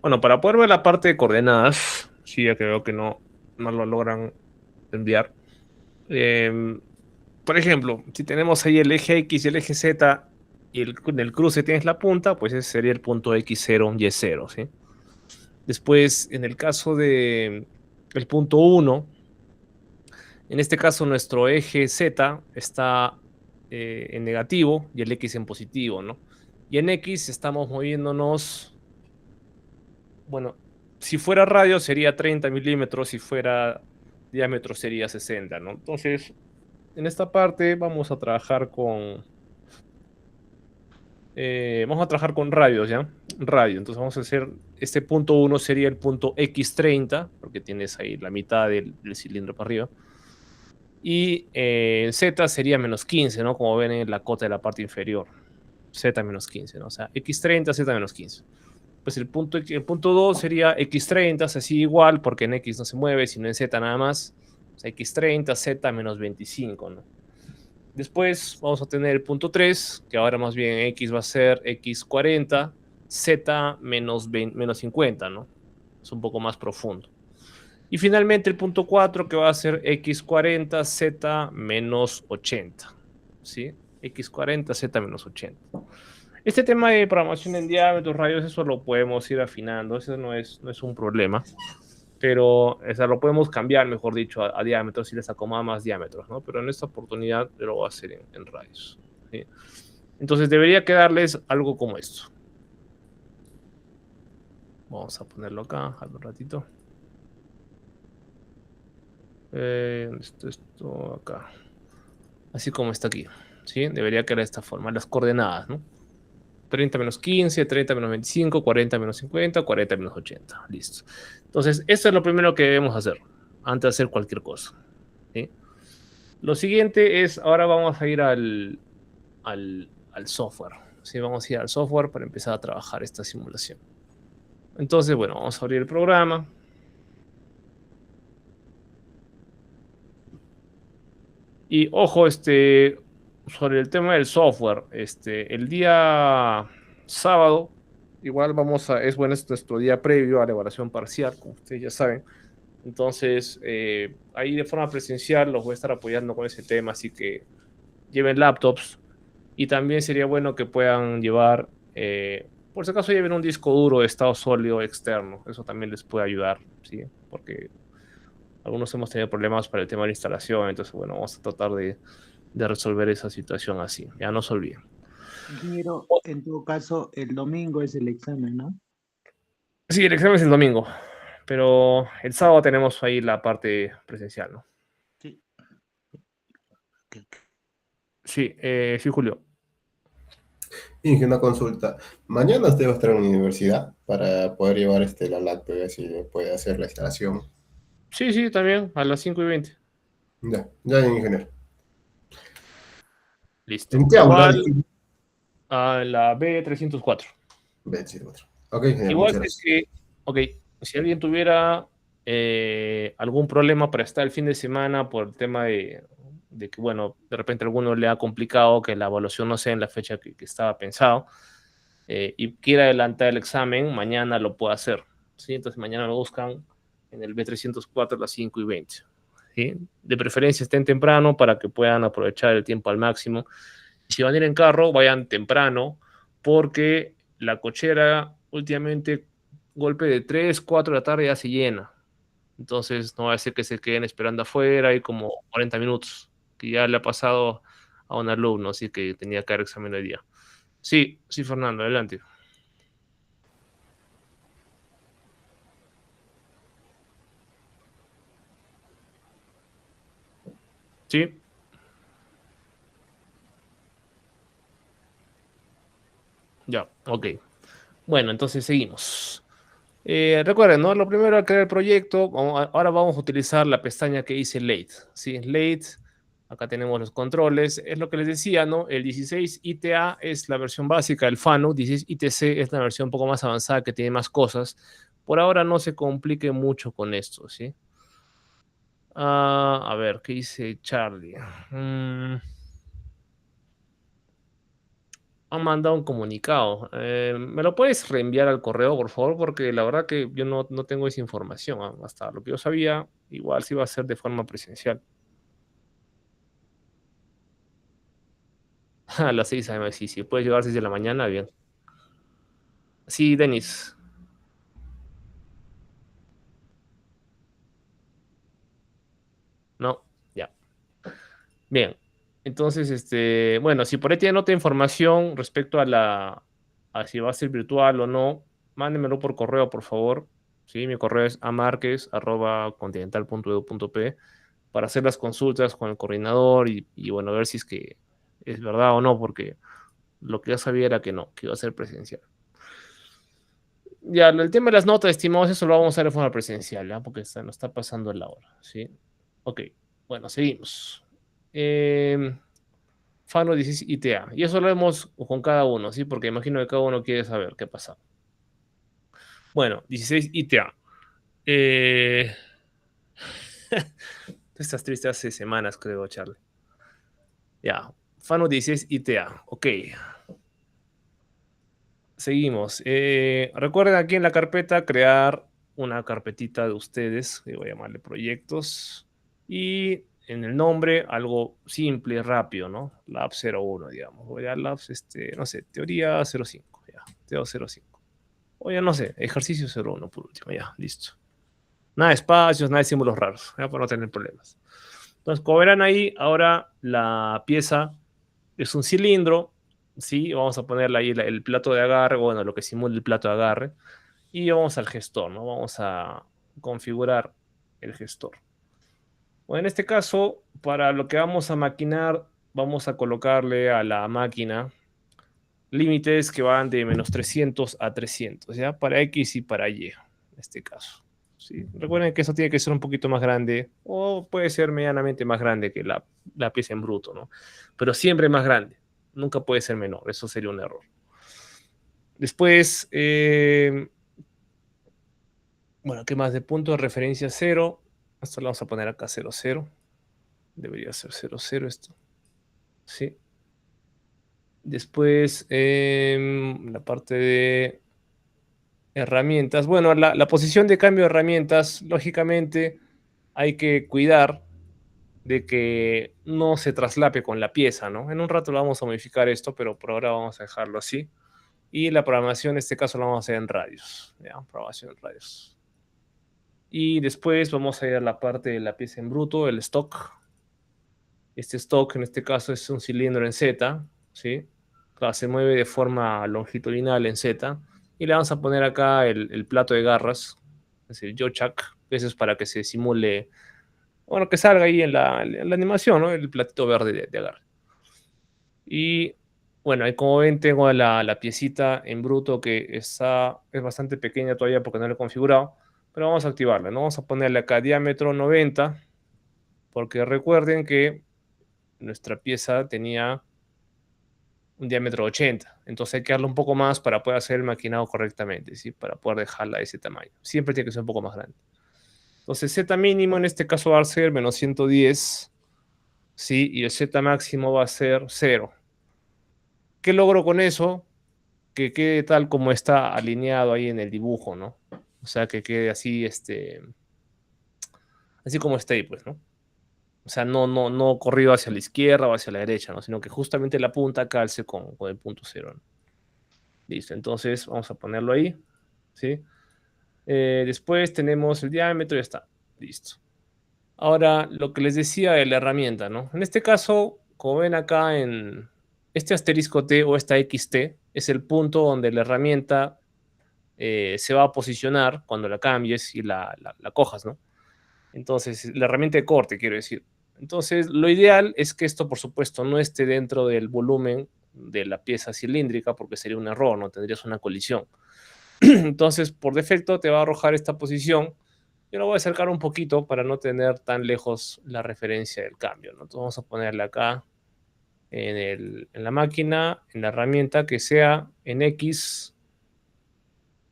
Bueno, para poder ver la parte de coordenadas, sí, ya creo que no lo logran enviar. Eh, por ejemplo, si tenemos ahí el eje X y el eje Z y en el cruce tienes la punta, pues ese sería el punto X0, Y0, ¿sí? Después, en el caso de el punto 1, en este caso nuestro eje Z está en negativo y el X en positivo, ¿no? Y en X estamos moviéndonos, bueno, si fuera radio sería 30 milímetros, si fuera diámetro sería 60, ¿no? Entonces, en esta parte vamos a trabajar con radios, ¿ya? Radio. Entonces vamos a hacer, este punto 1 sería el punto X30, porque tienes ahí la mitad del cilindro para arriba. Y Z sería menos 15, ¿no? Como ven en la cota de la parte inferior. Z menos 15, ¿no? O sea, X30, Z menos 15. Pues el punto 2 sería X30, es así igual, porque en X no se mueve, sino en Z nada más. O sea, X30, Z menos 25, ¿no? Después vamos a tener el punto 3, que ahora más bien X va a ser X40, Z menos 50, ¿no? Es un poco más profundo. Y finalmente el punto 4, que va a ser X40, Z menos 80, ¿sí? X40, Z menos 80. Este tema de programación en diámetros, radios, eso lo podemos ir afinando, eso no es un problema, pero lo podemos cambiar, mejor dicho, a diámetros si les acomoda más diámetros, ¿no? Pero en esta oportunidad lo voy a hacer en radios, ¿sí? Entonces debería quedarles algo como esto. Vamos a ponerlo acá, un ratito. Esto acá. Así como está aquí, ¿sí? Debería quedar de esta forma, las coordenadas, ¿no? 30 menos 15, 30 menos 25, 40 menos 50, 40 menos 80. Listo. Entonces, esto es lo primero que debemos hacer antes de hacer cualquier cosa, ¿sí? Lo siguiente es, ahora vamos a ir al software, ¿sí? Vamos a ir al software para empezar a trabajar esta simulación. Entonces, bueno, vamos a abrir el programa. Y ojo, sobre el tema del software, el día sábado, igual es nuestro día previo a la evaluación parcial, como ustedes ya saben. Entonces, ahí de forma presencial los voy a estar apoyando con ese tema, así que lleven laptops y también sería bueno que puedan llevar, por si acaso lleven un disco duro de estado sólido externo, eso también les puede ayudar, ¿sí? Porque algunos hemos tenido problemas para el tema de la instalación, entonces, bueno, vamos a tratar de resolver esa situación así, ya no se olviden. Ingeniero, en todo caso, el domingo es el examen, ¿no? Sí, el examen es el domingo, pero el sábado tenemos ahí la parte presencial, ¿no? Sí. Ok. Sí, sí, Julio. Inge, una consulta. Mañana usted va a estar en la universidad para poder llevar la laptop y así puede hacer la instalación. Sí, sí, también, a las 5:20. Ya, ya, ingeniero. Listo. ¿En qué aula? Igual Disculpe. a la B304. Ve, sí, otro. Ok, ingeniero, Igual muchas si es gracias. que, ok, si alguien tuviera algún problema para estar el fin de semana por el tema de que, bueno, de repente a alguno le ha complicado que la evaluación no sea en la fecha que estaba pensado y quiera adelantar el examen, mañana lo puede hacer, ¿sí? Entonces mañana lo buscan en el B304 a las 5:20, ¿sí? De preferencia estén temprano para que puedan aprovechar el tiempo al máximo. Si van a ir en carro, vayan temprano, porque la cochera últimamente, golpe de 3 4 de la tarde ya se llena. Entonces no va a ser que se queden esperando afuera, hay como 40 minutos, que ya le ha pasado a un alumno, así que tenía que dar examen hoy día. Sí, sí, Fernando, adelante. Sí, ya, ok. Bueno, entonces seguimos. Recuerden, ¿no? Lo primero al crear el proyecto, ahora vamos a utilizar la pestaña que dice Late. ¿Sí? Late, acá tenemos los controles. Es lo que les decía, ¿no? El 16 ITA es la versión básica, el FANU, 16 ITC es la versión un poco más avanzada que tiene más cosas. Por ahora no se complique mucho con esto, ¿sí? A ver, ¿qué dice Charlie? Han mandado un comunicado. ¿Me lo puedes reenviar al correo, por favor? Porque la verdad que yo no tengo esa información. Hasta lo que yo sabía, igual sí va a ser de forma presencial. A las 6 a.m. Sí, sí. Puedes llegar a 6 de la mañana, bien. Sí, Denis. No, ya. Bien. Entonces, bueno, si por ahí tienen otra información respecto a si va a ser virtual o no, mándenmelo por correo, por favor. Sí, mi correo es amarques@continental.edu.p para hacer las consultas con el coordinador y bueno, ver si es que es verdad o no, porque lo que ya sabía era que no, que iba a ser presencial. Ya, el tema de las notas, estimados, eso lo vamos a hacer de forma presencial, ¿ya? Porque nos está pasando la hora, ¿sí? Ok, bueno, seguimos. Fano 16 ITA. Y eso lo vemos con cada uno, ¿sí? Porque imagino que cada uno quiere saber qué pasa. Bueno, 16 ITA. Estás triste hace semanas, creo, Charlie. Ya, Fano 16 ITA. Ok. Seguimos. Recuerden aquí en la carpeta crear una carpetita de ustedes, que voy a llamarle proyectos. Y en el nombre, algo simple y rápido, ¿no? Lab 01, digamos. Voy a Labs, no sé, teoría 05, ya. Teo 05. O ya no sé, ejercicio 01 por último, ya, listo. Nada de espacios, nada de símbolos raros, ya, para no tener problemas. Entonces, como verán ahí, ahora la pieza es un cilindro, ¿sí? Vamos a ponerle ahí el plato de agarre, bueno, lo que simula el plato de agarre. Y vamos al gestor, ¿no? Vamos a configurar el gestor. Bueno, en este caso, para lo que vamos a maquinar, vamos a colocarle a la máquina límites que van de -300 a 300, ¿ya? Para X y para Y, en este caso. ¿Sí? Recuerden que eso tiene que ser un poquito más grande o puede ser medianamente más grande que la pieza en bruto, ¿no? Pero siempre más grande. Nunca puede ser menor. Eso sería un error. Después, bueno, ¿qué más? De punto de referencia 0. Esto lo vamos a poner acá 0, 0. Debería ser 0, 0 esto. Sí. Después, la parte de herramientas. Bueno, la posición de cambio de herramientas, lógicamente, hay que cuidar de que no se traslape con la pieza, ¿no? En un rato lo vamos a modificar esto, pero por ahora vamos a dejarlo así. Y la programación, en este caso, la vamos a hacer en radios. ¿Ya? Programación en radios. Y después vamos a ir a la parte de la pieza en bruto, el stock. Este stock, en este caso, es un cilindro en Z, ¿sí? Claro, se mueve de forma longitudinal en Z. Y le vamos a poner acá el plato de garras, es decir, Yochak. Eso es para que se simule, bueno, que salga ahí en la animación, ¿no? El platito verde de agarre. Y bueno, ahí como ven, tengo la piecita en bruto que es bastante pequeña todavía porque no la he configurado. Pero vamos a activarla, ¿no? Vamos a ponerle acá diámetro 90, porque recuerden que nuestra pieza tenía un diámetro 80. Entonces hay que darle un poco más para poder hacer el maquinado correctamente, ¿sí? Para poder dejarla de ese tamaño. Siempre tiene que ser un poco más grande. Entonces Z mínimo en este caso va a ser -110, ¿sí? Y el Z máximo va a ser 0. ¿Qué logro con eso? Que quede tal como está alineado ahí en el dibujo, ¿no? O sea, que quede así, así como está ahí, pues, ¿no? O sea, no corrido hacia la izquierda o hacia la derecha, ¿no? Sino que justamente la punta calce con el punto 0, ¿no? Listo, entonces vamos a ponerlo ahí, ¿sí? Después tenemos el diámetro y ya está, listo. Ahora, lo que les decía de la herramienta, ¿no? En este caso, como ven acá en este asterisco T o esta XT, es el punto donde la herramienta se va a posicionar cuando la cambies y la cojas, ¿no? Entonces, la herramienta de corte, quiero decir. Entonces, lo ideal es que esto, por supuesto, no esté dentro del volumen de la pieza cilíndrica, porque sería un error, no tendrías una colisión. Entonces, por defecto, te va a arrojar esta posición. Yo lo voy a acercar un poquito para no tener tan lejos la referencia del cambio, ¿no? Entonces, vamos a ponerle acá en la máquina, en la herramienta, que sea en X.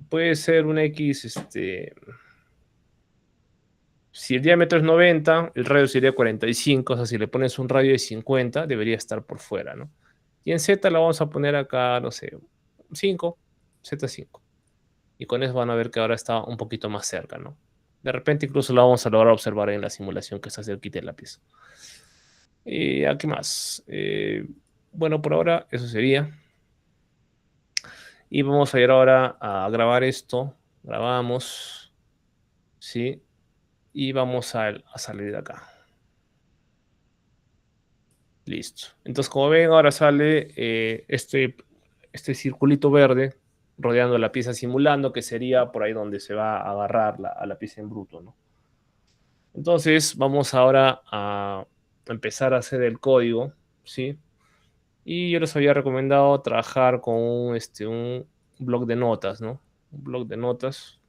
Puede ser un X, si el diámetro es 90, el radio sería 45, o sea, si le pones un radio de 50, debería estar por fuera, ¿no? Y en Z la vamos a poner acá, no sé, 5, Z5. Y con eso van a ver que ahora está un poquito más cerca, ¿no? De repente incluso lo vamos a lograr observar en la simulación que está cerquita de la pieza. ¿Y aquí más? Bueno, por ahora eso sería. Y vamos a ir ahora a grabar esto. Grabamos, ¿sí? Y vamos a salir de acá. Listo. Entonces, como ven, ahora sale este circulito verde rodeando la pieza simulando, que sería por ahí donde se va a agarrar a la pieza en bruto, ¿no? Entonces, vamos ahora a empezar a hacer el código, ¿sí? Y yo les había recomendado trabajar con un bloc de notas, ¿no? Un bloc de notas.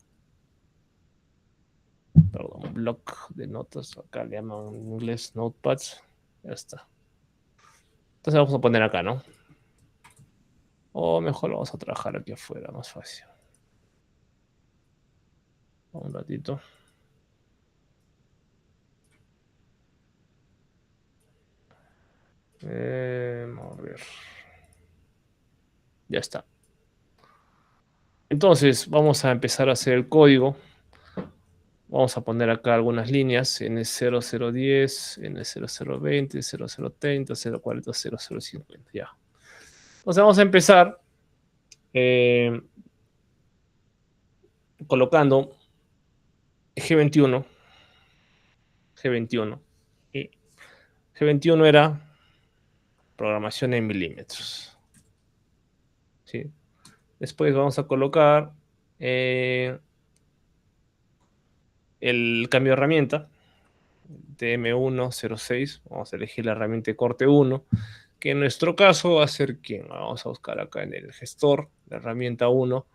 Perdón, bloc de notas. Acá le llaman en inglés notepads. Ya está. Entonces vamos a poner acá, ¿no? O mejor lo vamos a trabajar aquí afuera, más fácil. Un ratito. Vamos a ver. Ya está. Entonces, vamos a empezar a hacer el código. Vamos a poner acá algunas líneas. N0010, N0020, 0030, 040, 0050. Ya. Entonces vamos a empezar colocando G21. G21. Y G21 era programación en milímetros. ¿Sí? Después vamos a colocar el cambio de herramienta. TM106. Vamos a elegir la herramienta de corte 1. Que en nuestro caso va a ser ¿quién? Vamos a buscar acá en el gestor, la herramienta 1,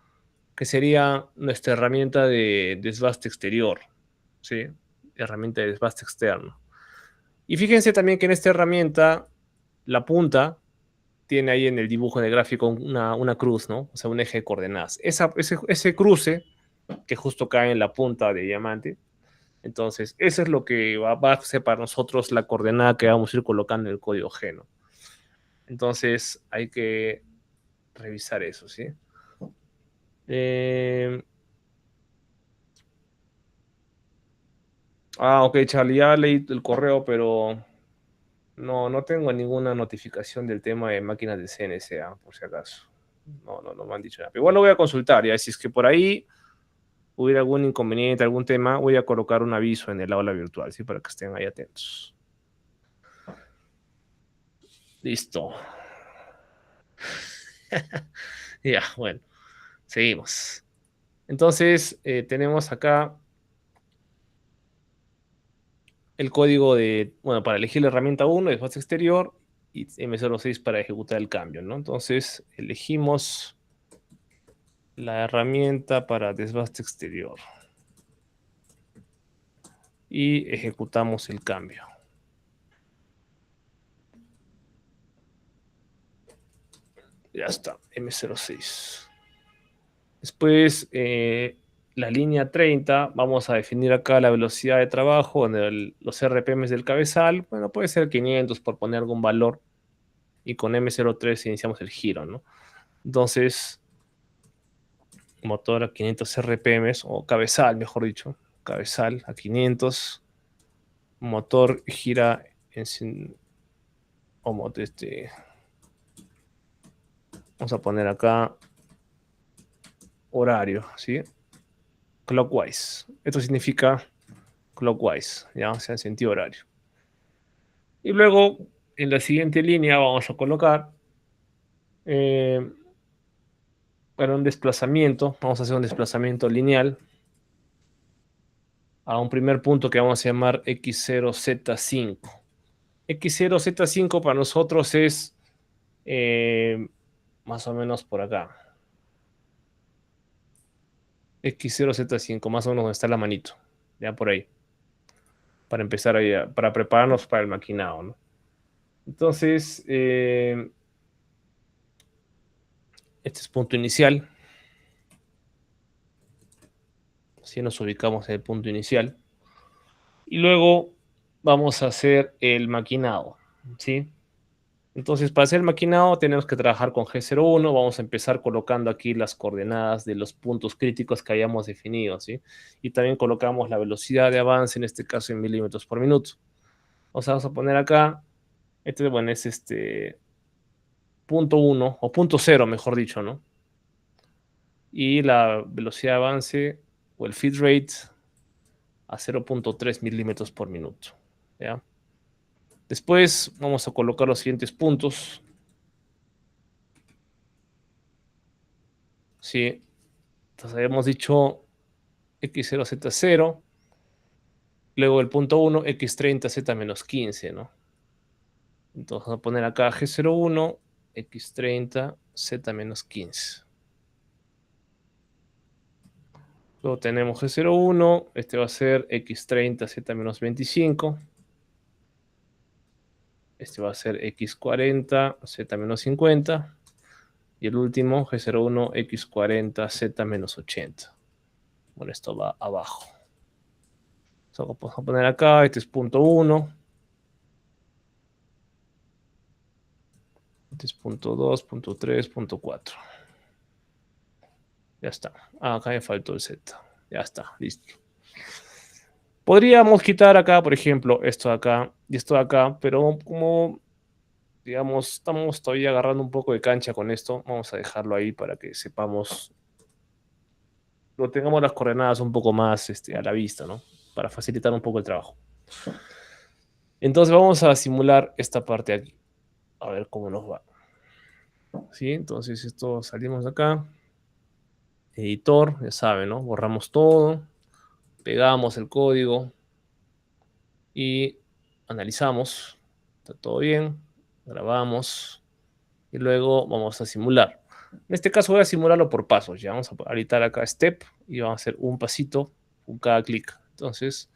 que sería nuestra herramienta de desbaste exterior, ¿sí? Herramienta de desbaste externo. Y fíjense también que en esta herramienta, la punta tiene ahí en el dibujo en el gráfico una cruz, ¿no? O sea, un eje de coordenadas. Ese cruce que justo cae en la punta de diamante, entonces, eso es lo que va a ser para nosotros la coordenada que vamos a ir colocando en el código G, ¿no? Entonces, hay que revisar eso, ¿sí? Ok, Charlie, ya leí el correo, pero no tengo ninguna notificación del tema de máquinas de CNC, por si acaso. No me han dicho nada. Pero igual lo voy a consultar, ya. Si es que por ahí hubiera algún inconveniente, algún tema, voy a colocar un aviso en el aula virtual, ¿sí? Para que estén ahí atentos. Listo. Ya, bueno, seguimos. Entonces, tenemos acá el código para elegir la herramienta 1, desbaste exterior, y M06 para ejecutar el cambio, ¿no? Entonces, elegimos la herramienta para desbaste exterior y ejecutamos el cambio. Ya está, M06. Después, la línea 30, vamos a definir acá la velocidad de trabajo en los RPMs del cabezal. Bueno, puede ser 500 por poner algún valor. Y con M03 iniciamos el giro, ¿no? Entonces, motor a 500 RPMs, o cabezal, mejor dicho. Cabezal a 500. Motor gira vamos a poner acá horario, ¿sí? Clockwise. Esto significa clockwise, ¿ya? O sea, en sentido horario. Y luego, en la siguiente línea, vamos a colocar un desplazamiento. Vamos a hacer un desplazamiento lineal a un primer punto que vamos a llamar X0Z5. X0Z5 para nosotros es más o menos por acá. X0Z5, más o menos donde está la manito. Ya por ahí. Para empezar ahí, para prepararnos para el maquinado, ¿no? Entonces, este es punto inicial. Así nos ubicamos en el punto inicial. Y luego vamos a hacer el maquinado, ¿sí? Entonces, para hacer el maquinado tenemos que trabajar con G01. Vamos a empezar colocando aquí las coordenadas de los puntos críticos que hayamos definido, ¿sí? Y también colocamos la velocidad de avance, en este caso en milímetros por minuto. O sea, vamos a poner acá, bueno, es punto 1, o punto 0, mejor dicho, ¿no? Y la velocidad de avance, o el feed rate, a 0.3 milímetros por minuto, ¿ya? Después vamos a colocar los siguientes puntos. Sí, entonces habíamos dicho x0, z0, luego el punto 1, x30, z-15, ¿no? Entonces vamos a poner acá g01, x30, z-15. Luego tenemos g01, este va a ser x30, z-25. Este va a ser x40, z-50. Y el último, G01, X40, Z-80. Bueno, esto va abajo. Vamos a poner acá, este es punto 1. Este es punto 2, punto 3, punto 4. Ya está. Acá me faltó el Z. Ya está, listo. Podríamos quitar acá, por ejemplo, esto de acá y esto de acá, pero como, digamos, estamos todavía agarrando un poco de cancha con esto, vamos a dejarlo ahí para que sepamos, lo tengamos las coordenadas un poco más a la vista, ¿no? Para facilitar un poco el trabajo. Entonces vamos a simular esta parte aquí. A ver cómo nos va. ¿Sí? Entonces esto salimos de acá. Editor, ya saben, ¿no? Borramos todo. Pegamos el código. Y analizamos. Está todo bien. Grabamos. Y luego vamos a simular. En este caso voy a simularlo por pasos. Ya vamos a habilitar acá Step. Y vamos a hacer un pasito con cada clic. Entonces,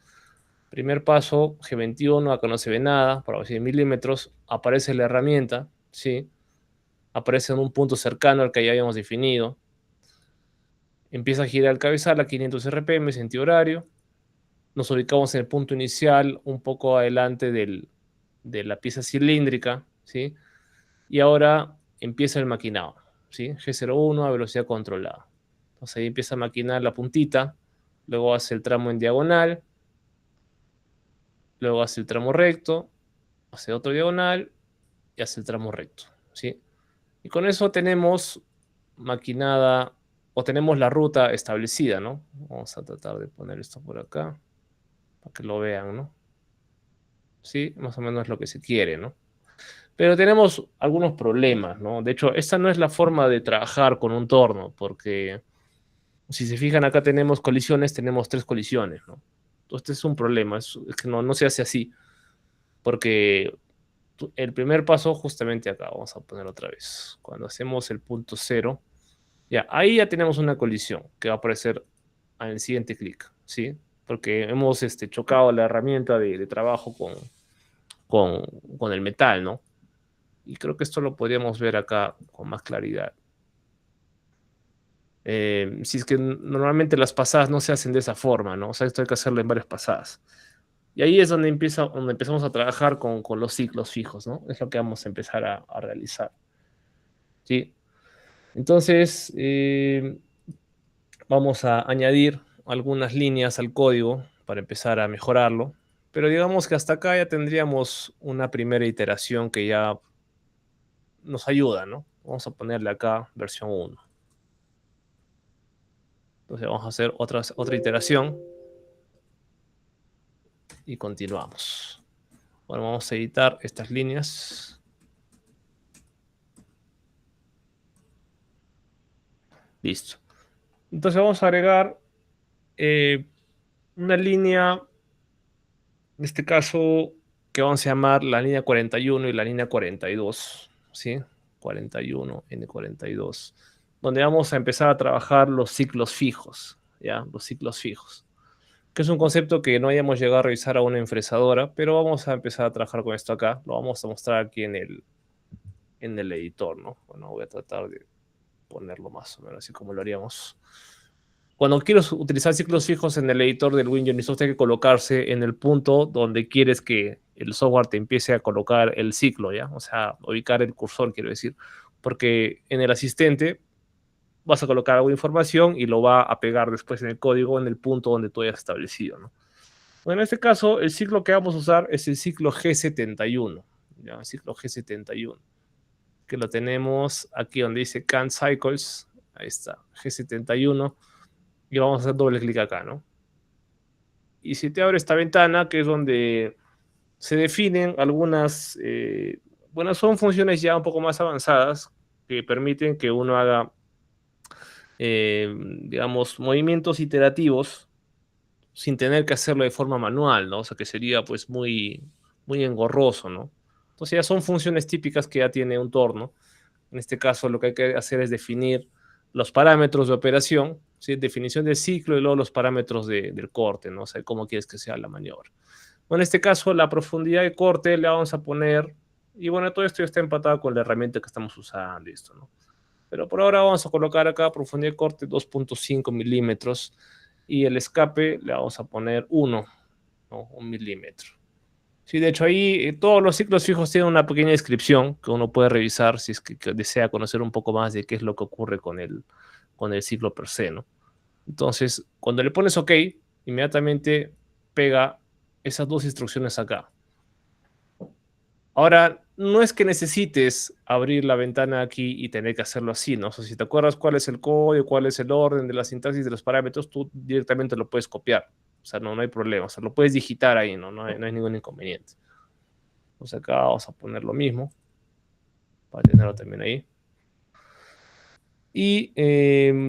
primer paso, G21, acá no se ve nada, para 100 milímetros, aparece la herramienta, ¿sí? Aparece en un punto cercano al que ya habíamos definido. Empieza a girar el cabezal a 500 RPM, sentido horario. Nos ubicamos en el punto inicial, un poco adelante de la pieza cilíndrica, ¿sí? Y ahora empieza el maquinado, ¿sí? G01 a velocidad controlada. Entonces ahí empieza a maquinar la puntita, luego hace el tramo en diagonal, luego hace el tramo recto, hace otro diagonal y hace el tramo recto, ¿sí? Y con eso tenemos maquinada, o tenemos la ruta establecida, ¿no? Vamos a tratar de poner esto por acá, para que lo vean, ¿no? Sí, más o menos es lo que se quiere, ¿no? Pero tenemos algunos problemas, ¿no? De hecho, esta no es la forma de trabajar con un torno, porque si se fijan acá tenemos colisiones, tenemos 3 colisiones, ¿no? Entonces este es un problema, es que no se hace así, porque el primer paso justamente acá, vamos a poner otra vez, cuando hacemos el punto 0, ya, ahí ya tenemos una colisión que va a aparecer al siguiente clic, ¿sí? Porque hemos chocado la herramienta de trabajo con el metal, ¿no? Y creo que esto lo podríamos ver acá con más claridad. Si es que normalmente las pasadas no se hacen de esa forma, ¿no? O sea, esto hay que hacerlo en varias pasadas. Y ahí es donde empezamos a trabajar con los ciclos fijos, ¿no? Es lo que vamos a empezar a realizar. ¿Sí? Entonces, vamos a añadir algunas líneas al código para empezar a mejorarlo. Pero digamos que hasta acá ya tendríamos una primera iteración que ya nos ayuda, ¿no? Vamos a ponerle acá versión 1. Entonces vamos a hacer otra iteración. Y continuamos. Bueno, vamos a editar estas líneas. Listo. Entonces vamos a agregar una línea, en este caso, que vamos a llamar la línea 41 y la línea 42, ¿sí? 41, N42, donde vamos a empezar a trabajar los ciclos fijos, ¿ya? Los ciclos fijos, que es un concepto que no hayamos llegado a revisar aún en fresadora, pero vamos a empezar a trabajar con esto acá. Lo vamos a mostrar aquí en el editor, ¿no? Bueno, voy a tratar de ponerlo más o menos así como lo haríamos cuando quieres utilizar ciclos fijos en el editor del WinUnisoft, hay que colocarse en el punto donde quieres que el software te empiece a colocar el ciclo, ¿ya? O sea, ubicar el cursor, quiero decir. Porque en el asistente vas a colocar alguna información y lo va a pegar después en el código en el punto donde tú hayas establecido, ¿no? Bueno, en este caso, el ciclo que vamos a usar es el ciclo G71, ¿ya? El ciclo G71, que lo tenemos aquí donde dice Count Cycles, ahí está, G71, y vamos a hacer doble clic acá, ¿no? Y si te abre esta ventana, que es donde se definen algunas, bueno, son funciones ya un poco más avanzadas que permiten que uno haga, digamos, movimientos iterativos sin tener que hacerlo de forma manual, ¿no? O sea, que sería pues muy engorroso, ¿no? Entonces ya son funciones típicas que ya tiene un torno. En este caso lo que hay que hacer es definir los parámetros de operación, ¿sí? Definición del ciclo y luego los parámetros del corte, ¿no? O sea, cómo quieres que sea la maniobra. Bueno, en este caso la profundidad de corte le vamos a poner, y bueno, todo esto ya está empatado con la herramienta que estamos usando, listo, ¿no? Pero por ahora vamos a colocar acá profundidad de corte 2.5 milímetros y el escape le vamos a poner 1, ¿no? 1 milímetro. Sí, de hecho ahí todos los ciclos fijos tienen una pequeña descripción que uno puede revisar si es que desea conocer un poco más de qué es lo que ocurre con el ciclo per se, ¿no? Entonces, cuando le pones OK, inmediatamente pega esas dos instrucciones acá. Ahora, no es que necesites abrir la ventana aquí y tener que hacerlo así, ¿no? O sea, si te acuerdas cuál es el código, cuál es el orden de la sintaxis de los parámetros, tú directamente lo puedes copiar. O sea, no hay problema. O sea, lo puedes digitar ahí, ¿no? No hay ningún inconveniente. Entonces acá vamos a poner lo mismo para tenerlo también ahí. Y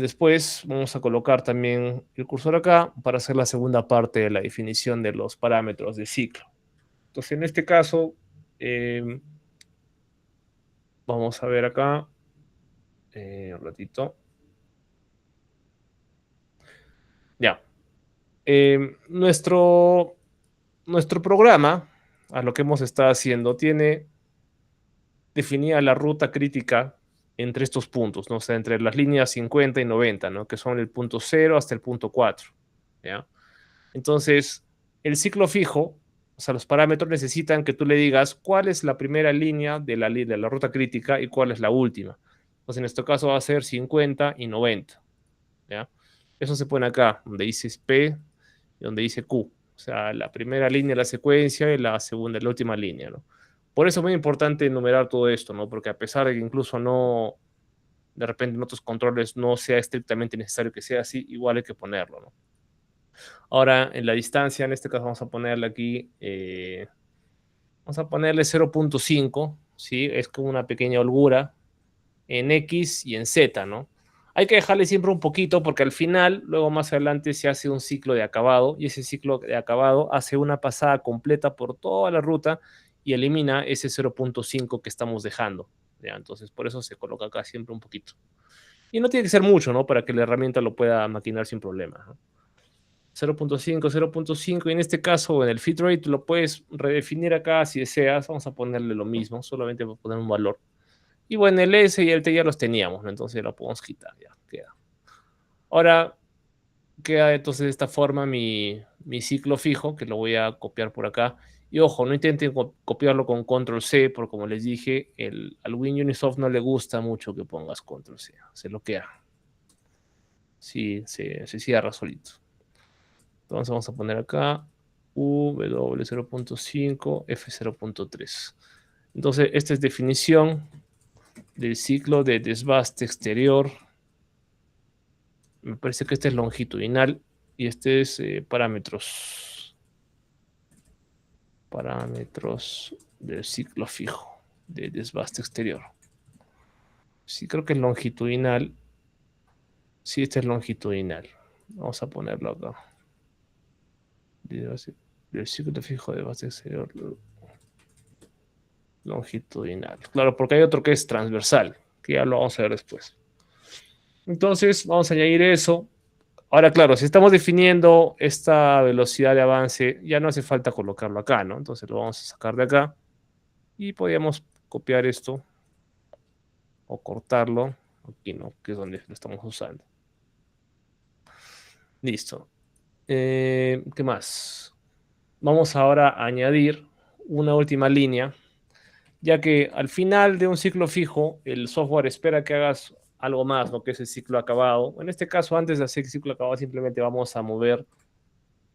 después vamos a colocar también el cursor acá para hacer la segunda parte de la definición de los parámetros de ciclo. Entonces, en este caso, vamos a ver acá un ratito. Ya. Nuestro programa, a lo que hemos estado haciendo, tiene definida la ruta crítica entre estos puntos, ¿no? O sea, entre las líneas 50 y 90, ¿no? Que son el punto 0 hasta el punto 4, ¿ya? Entonces, el ciclo fijo, o sea, los parámetros necesitan que tú le digas cuál es la primera línea de la ruta crítica y cuál es la última. Pues en este caso va a ser 50 y 90, ¿ya? Eso se pone acá, donde dice P y donde dice Q. O sea, la primera línea de la secuencia y la segunda, la última línea, ¿no? Por eso es muy importante enumerar todo esto, ¿no? Porque a pesar de que incluso no, de repente en otros controles no sea estrictamente necesario que sea así, igual hay que ponerlo, ¿no? Ahora, en la distancia, en este caso vamos a ponerle aquí, vamos a ponerle 0.5, ¿sí? Es como una pequeña holgura en X y en Z, ¿no? Hay que dejarle siempre un poquito porque al final, luego más adelante se hace un ciclo de acabado y ese ciclo de acabado hace una pasada completa por toda la ruta y elimina ese 0.5 que estamos dejando, ¿ya? Entonces, por eso se coloca acá siempre un poquito. Y no tiene que ser mucho, ¿no? Para que la herramienta lo pueda maquinar sin problema, ¿no? 0.5, 0.5, y en este caso en el feed rate lo puedes redefinir acá si deseas. Vamos a ponerle lo mismo, solamente para poner un valor. Y bueno, el S y el T ya los teníamos, ¿no? Entonces lo podemos quitar, ya queda. Ahora queda entonces de esta forma mi ciclo fijo, que lo voy a copiar por acá. Y ojo, no intenten copiarlo con control C, porque como les dije, al WinUnisoft no le gusta mucho que pongas control C, se bloquea. Sí, se cierra solito. Entonces vamos a poner acá W0.5, F0.3. Entonces, esta es definición del ciclo de desbaste exterior. Me parece que este es longitudinal y este es parámetros. Parámetros del ciclo fijo de desbaste exterior. Sí, creo que es longitudinal. Sí, este es longitudinal. Vamos a ponerlo acá. Del ciclo fijo de desbaste exterior longitudinal. Claro, porque hay otro que es transversal, que ya lo vamos a ver después. Entonces, vamos a añadir eso. Ahora, claro, si estamos definiendo esta velocidad de avance, ya no hace falta colocarlo acá, ¿no? Entonces lo vamos a sacar de acá y podríamos copiar esto o cortarlo aquí, ¿no? Que es donde lo estamos usando. Listo. ¿Qué más? Vamos ahora a añadir una última línea, ya que al final de un ciclo fijo, el software espera que hagas algo más, lo que es el ciclo acabado. En este caso, antes de hacer el ciclo acabado, simplemente vamos a mover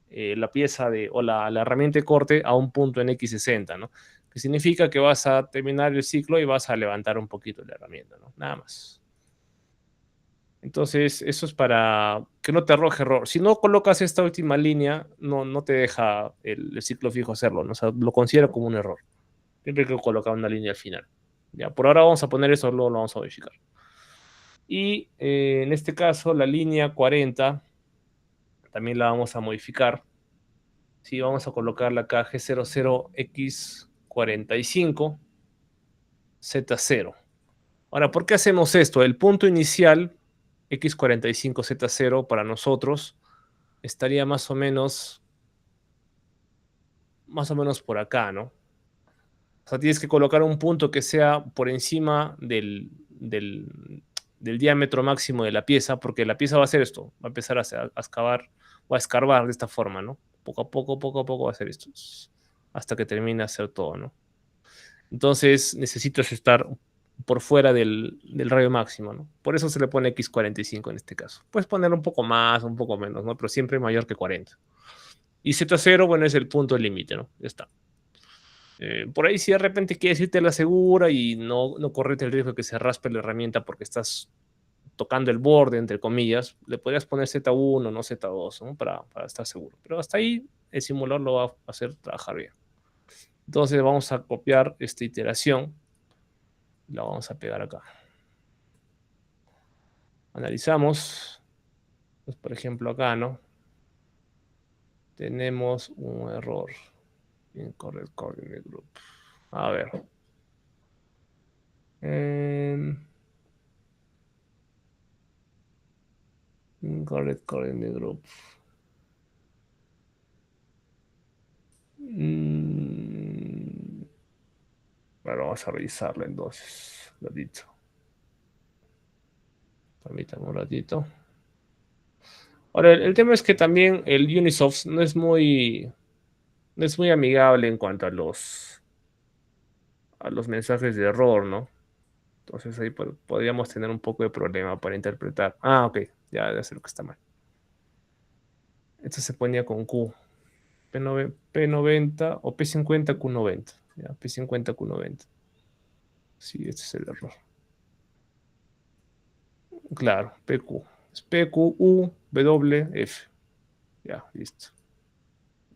la pieza o la herramienta de corte a un punto en X60, ¿no? Que significa que vas a terminar el ciclo y vas a levantar un poquito la herramienta, ¿no? Nada más. Entonces, eso es para que no te arroje error. Si no colocas esta última línea, no te deja el ciclo fijo hacerlo, ¿no? O sea, lo considera como un error. Siempre hay que colocar una línea al final. Ya, por ahora vamos a poner eso, luego lo vamos a modificar. Y en este caso, la línea 40 también la vamos a modificar. Sí, vamos a colocarla acá G00X45 Z0. Ahora, ¿por qué hacemos esto? El punto inicial X45 Z0 para nosotros estaría más o menos por acá, ¿no? O sea, tienes que colocar un punto que sea por encima del diámetro máximo de la pieza, porque la pieza va a hacer esto, va a empezar a excavar o a escarbar de esta forma, ¿no? Poco a poco va a hacer esto, hasta que termine de hacer todo, ¿no? Entonces necesitas estar por fuera del radio máximo, ¿no? Por eso se le pone X45 en este caso. Puedes poner un poco más, un poco menos, ¿no? Pero siempre mayor que 40. Y Z0, bueno, es el punto límite, ¿no? Ya está. Por ahí si de repente quieres irte a la segura y no correte el riesgo de que se raspe la herramienta porque estás tocando el borde, entre comillas, le podrías poner Z1, no Z2, ¿no? Para estar seguro. Pero hasta ahí el simulador lo va a hacer trabajar bien. Entonces vamos a copiar esta iteración. La vamos a pegar acá. Analizamos. Pues, por ejemplo, acá, ¿no? Tenemos un error. Incorrect coordinate group. A ver. Incorrect coordinate group. Bueno, vamos a revisarlo entonces. Ratito. Permítame un ratito. Ahora, el tema es que también el Unisoft no es muy amigable en cuanto a los mensajes de error, ¿no? Entonces ahí podríamos tener un poco de problema para interpretar. Ah, ok, ya sé lo que está mal. Esto se ponía con Q. P90 o P50 Q90. Ya, P50 Q90. Sí, este es el error. Claro, PQ. Es PQUWF. Ya, listo.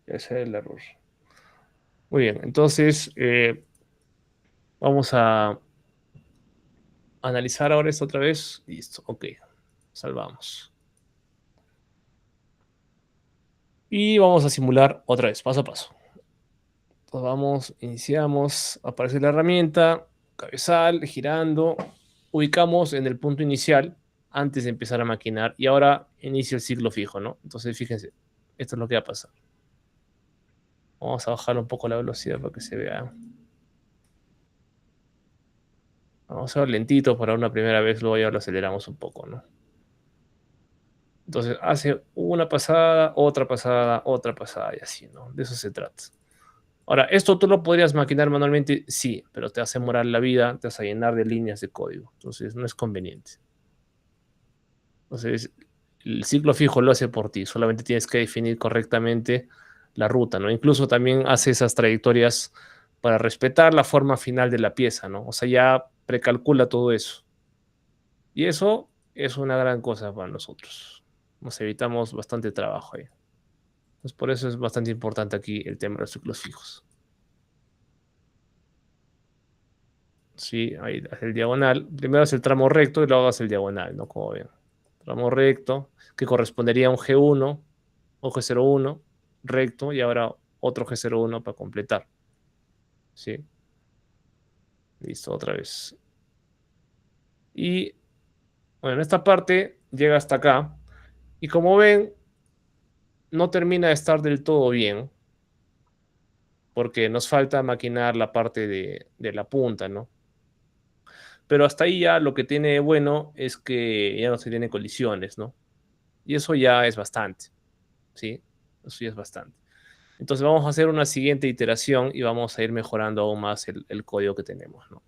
Ese es el error. Muy bien, entonces vamos a analizar ahora esto otra vez. Listo, ok. Salvamos. Y vamos a simular otra vez, paso a paso. Entonces vamos, iniciamos, aparece la herramienta, cabezal, girando, ubicamos en el punto inicial antes de empezar a maquinar y ahora inicia el ciclo fijo, ¿no? Entonces fíjense, esto es lo que va a pasar. Vamos a bajar un poco la velocidad para que se vea. Vamos a ver lentito para una primera vez, luego ya lo aceleramos un poco, ¿no? Entonces hace una pasada, otra pasada y así, ¿no? De eso se trata. Ahora, ¿esto tú lo podrías maquinar manualmente? Sí, pero te hace demorar la vida, te vas a llenar de líneas de código. Entonces, no es conveniente. Entonces, el ciclo fijo lo hace por ti. Solamente tienes que definir correctamente la ruta, ¿no? Incluso también hace esas trayectorias para respetar la forma final de la pieza, ¿no? O sea, ya precalcula todo eso. Y eso es una gran cosa para nosotros. Nos evitamos bastante trabajo ahí. Entonces, por eso es bastante importante aquí el tema de los ciclos fijos. Sí, ahí hace el diagonal. Primero hace el tramo recto y luego hace el diagonal, ¿no? Como ven. Tramo recto, que correspondería a un G1 o G01, recto, y ahora otro G01 para completar. ¿Sí? Listo, otra vez. Y, bueno, esta parte llega hasta acá. Y como ven, no termina de estar del todo bien, porque nos falta maquinar la parte de la punta, ¿no? Pero hasta ahí ya lo que tiene bueno es que ya no se tiene colisiones, ¿no? Y eso ya es bastante, ¿sí? Eso ya es bastante. Entonces vamos a hacer una siguiente iteración y vamos a ir mejorando aún más el código que tenemos, ¿no?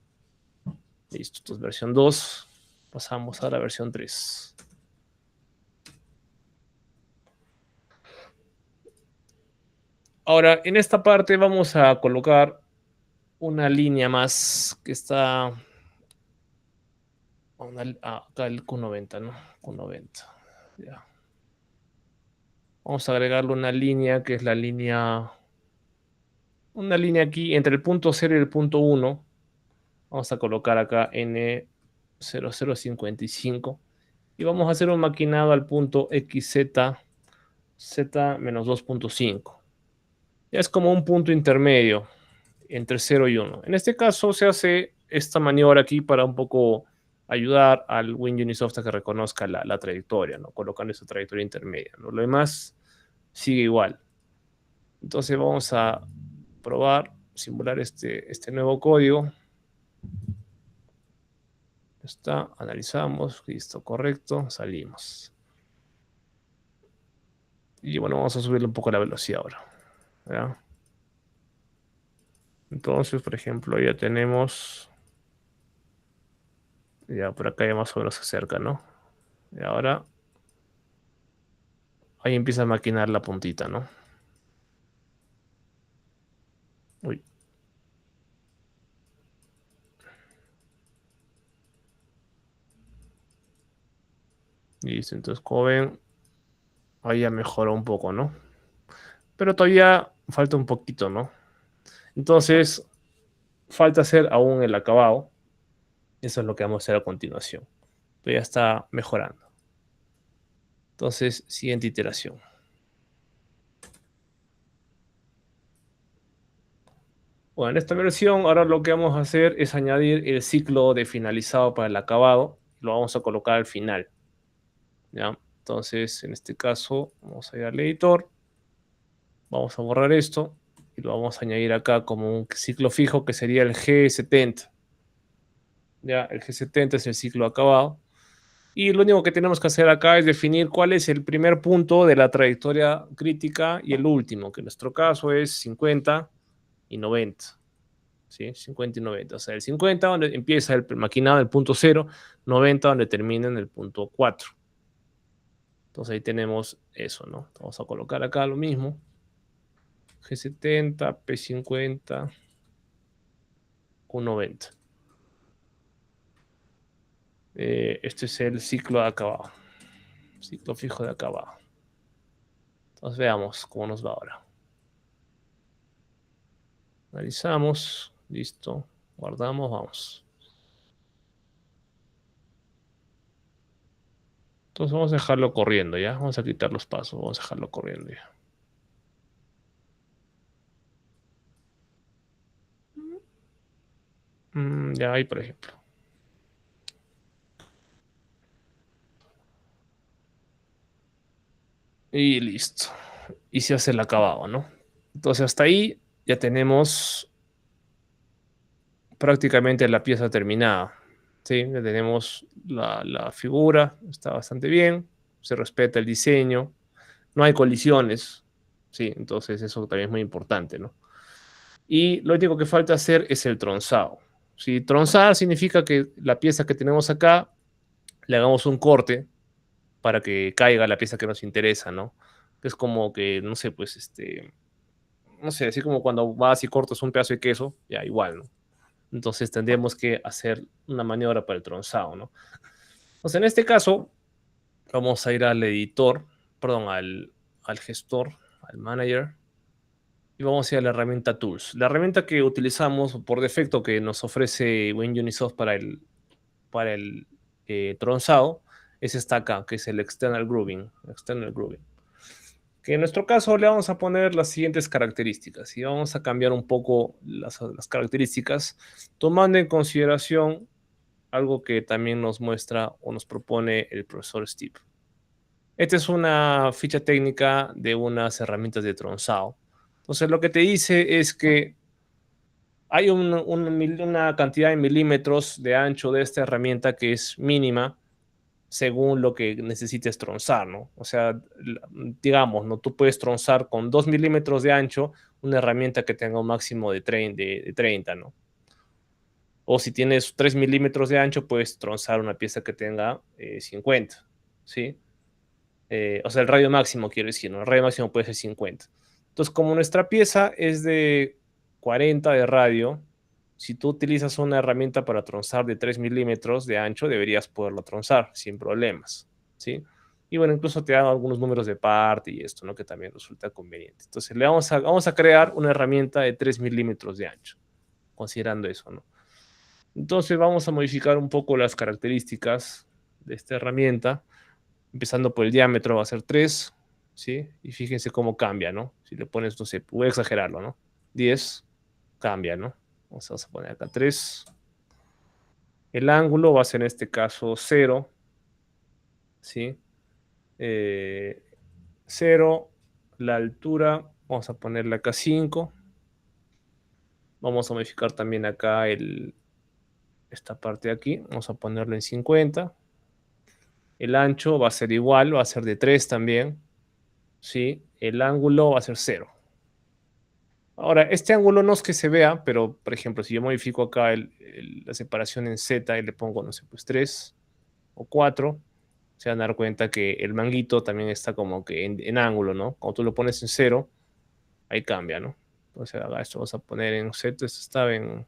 Listo, entonces versión 2, pasamos a la versión 3. Ahora, en esta parte vamos a colocar una línea más que está acá el Q90, ¿no? Q90. Ya. Vamos a agregarle una línea que es la línea. Una línea aquí entre el punto 0 y el punto 1. Vamos a colocar acá N0055. Y vamos a hacer un maquinado al punto XZ Z-2.5. Ya es como un punto intermedio entre 0 y 1. En este caso se hace esta maniobra aquí para un poco ayudar al WinUnisoft a que reconozca la trayectoria, ¿no? Colocando esa trayectoria intermedia, ¿no? Lo demás sigue igual. Entonces vamos a probar, simular este nuevo código. Está, analizamos, listo, correcto, salimos. Y bueno, vamos a subirle un poco la velocidad ahora, ¿ya? Entonces, por ejemplo, ya tenemos, ya por acá ya más o menos se acerca, ¿no? Y ahora, ahí empieza a maquinar la puntita, ¿no? Uy. Listo, entonces como ven, ahí ya mejoró un poco, ¿no? Pero todavía falta un poquito, ¿no? Entonces, falta hacer aún el acabado. Eso es lo que vamos a hacer a continuación. Pero ya está mejorando. Entonces, siguiente iteración. Bueno, en esta versión, ahora lo que vamos a hacer es añadir el ciclo de finalizado para el acabado. Lo vamos a colocar al final, ¿ya? Entonces, en este caso, vamos a ir al editor. Vamos a borrar esto y lo vamos a añadir acá como un ciclo fijo que sería el G70. Ya, el G70 es el ciclo acabado. Y lo único que tenemos que hacer acá es definir cuál es el primer punto de la trayectoria crítica y el último, que en nuestro caso es 50 y 90. ¿Sí? 50 y 90. O sea, el 50 donde empieza el maquinado en el punto 0, 90 donde termina en el punto 4. Entonces ahí tenemos eso, ¿no? Vamos a colocar acá lo mismo. G70, P50, Q90. Este es el ciclo de acabado. Ciclo fijo de acabado. Entonces veamos cómo nos va ahora. Analizamos. Listo. Guardamos. Vamos. Entonces vamos a dejarlo corriendo ya. Vamos a quitar los pasos. Vamos a dejarlo corriendo ya. Ya ahí, por ejemplo. Y listo. Y se hace el acabado, ¿no? Entonces hasta ahí ya tenemos prácticamente la pieza terminada. ¿Sí? Ya tenemos la figura, está bastante bien, se respeta el diseño, no hay colisiones, ¿sí? Entonces eso también es muy importante, ¿no? Y lo único que falta hacer es el tronzado. ¿Sí? Tronzar significa que la pieza que tenemos acá le hagamos un corte para que caiga la pieza que nos interesa, ¿no? Es como que, no sé, pues, no sé, así como cuando vas y cortas un pedazo de queso, ya igual, ¿no? Entonces tendríamos que hacer una maniobra para el tronzado, ¿no? Entonces en este caso vamos a ir al editor, perdón, al gestor, al manager, y vamos a ir a la herramienta Tools. La herramienta que utilizamos por defecto que nos ofrece WinUnisoft para el tronzado es esta acá, que es el External Grooving. Que en nuestro caso le vamos a poner las siguientes características y vamos a cambiar un poco las características tomando en consideración algo que también nos muestra o nos propone el profesor Steve. Esta es una ficha técnica de unas herramientas de tronzado. Entonces lo que te dice es que hay una cantidad de milímetros de ancho de esta herramienta que es mínima, según lo que necesites tronzar, ¿no? O sea, digamos, ¿no? Tú puedes tronzar con 2 milímetros de ancho una herramienta que tenga un máximo de 30, ¿no? O si tienes 3 milímetros de ancho, puedes tronzar una pieza que tenga 50, ¿sí? O sea, el radio máximo, quiero decir, ¿no? El radio máximo puede ser 50. Entonces, como nuestra pieza es de 40 de radio, si tú utilizas una herramienta para tronzar de 3 milímetros de ancho, deberías poderlo tronzar sin problemas, ¿sí? Y bueno, incluso te dan algunos números de parte y esto, ¿no? Que también resulta conveniente. Entonces, vamos a crear una herramienta de 3 milímetros de ancho, considerando eso, ¿no? Entonces, vamos a modificar un poco las características de esta herramienta. Empezando por el diámetro va a ser 3, ¿sí? Y fíjense cómo cambia, ¿no? Si le pones, no sé, voy a exagerarlo, ¿no? 10, cambia, ¿no? Vamos a poner acá 3. El ángulo va a ser en este caso 0, ¿sí? 0. La altura, vamos a ponerle acá 5. Vamos a modificar también acá esta parte de aquí. Vamos a ponerlo en 50. El ancho va a ser igual, va a ser de 3 también, ¿sí? El ángulo va a ser 0. Ahora, este ángulo no es que se vea, pero por ejemplo, si yo modifico acá la separación en Z y le pongo, no sé, pues 3 o 4, se van a dar cuenta que el manguito también está como que en ángulo, ¿no? Cuando tú lo pones en 0, ahí cambia, ¿no? Entonces, acá esto vamos a poner en Z, esto estaba en,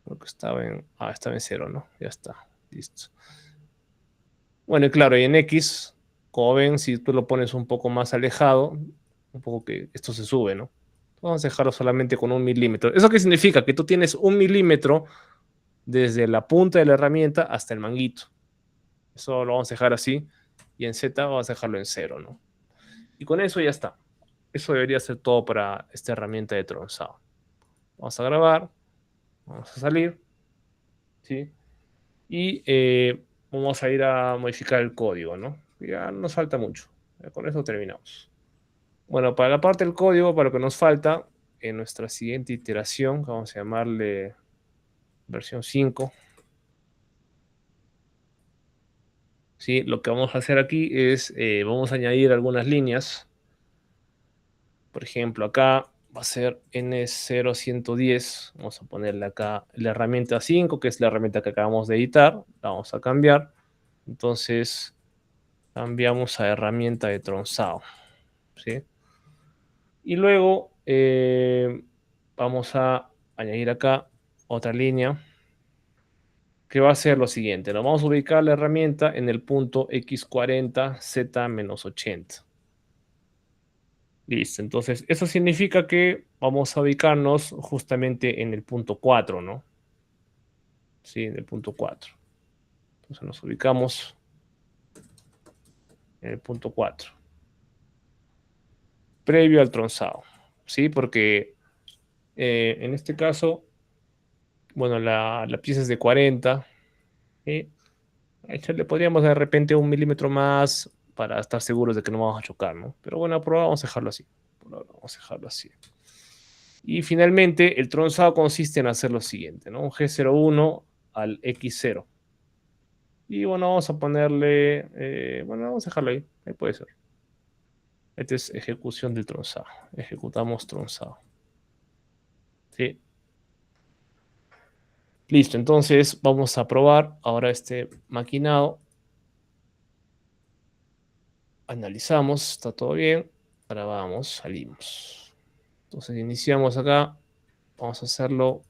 creo que estaba en 0, ¿no? Ya está, listo. Bueno, y claro, y en X, como ven, si tú lo pones un poco más alejado, un poco que esto se sube, ¿no? Vamos a dejarlo solamente con 1 milímetro. ¿Eso qué significa? Que tú tienes 1 milímetro desde la punta de la herramienta hasta el manguito. Eso lo vamos a dejar así. Y en Z vamos a dejarlo en 0, ¿no? Y con eso ya está. Eso debería ser todo para esta herramienta de tronzado. Vamos a grabar. Vamos a salir. ¿Sí? Y vamos a ir a modificar el código, ¿no? Ya nos falta mucho. Ya con eso terminamos. Bueno, para la parte del código, para lo que nos falta, en nuestra siguiente iteración, vamos a llamarle versión 5. ¿Sí? Lo que vamos a hacer aquí es, vamos a añadir algunas líneas. Por ejemplo, acá va a ser N0110. Vamos a ponerle acá la herramienta 5, que es la herramienta que acabamos de editar. La vamos a cambiar. Entonces, cambiamos a herramienta de tronzado. ¿Sí? Y luego vamos a añadir acá otra línea que va a ser lo siguiente. Nos vamos a ubicar la herramienta en el punto X40 Z-80. Listo, entonces eso significa que vamos a ubicarnos justamente en el punto 4, ¿no? Sí, en el punto 4. Entonces nos ubicamos en el punto 4. Previo al tronzado, ¿sí? Porque en este caso, bueno, la pieza es de 40, ¿sí? Le podríamos de repente 1 milímetro más para estar seguros de que no vamos a chocar, ¿no? Pero bueno, por ahora vamos a dejarlo así. Por ahora vamos a dejarlo así. Y finalmente, el tronzado consiste en hacer lo siguiente, ¿no? Un G01 al X0. Y bueno, vamos a ponerle, bueno, vamos a dejarlo ahí. Ahí puede ser. Esta es ejecución del tronzado. Ejecutamos tronzado. ¿Sí? Listo, entonces vamos a probar ahora este maquinado. Analizamos, está todo bien. Ahora vamos, salimos. Entonces iniciamos acá. Vamos a hacerlo.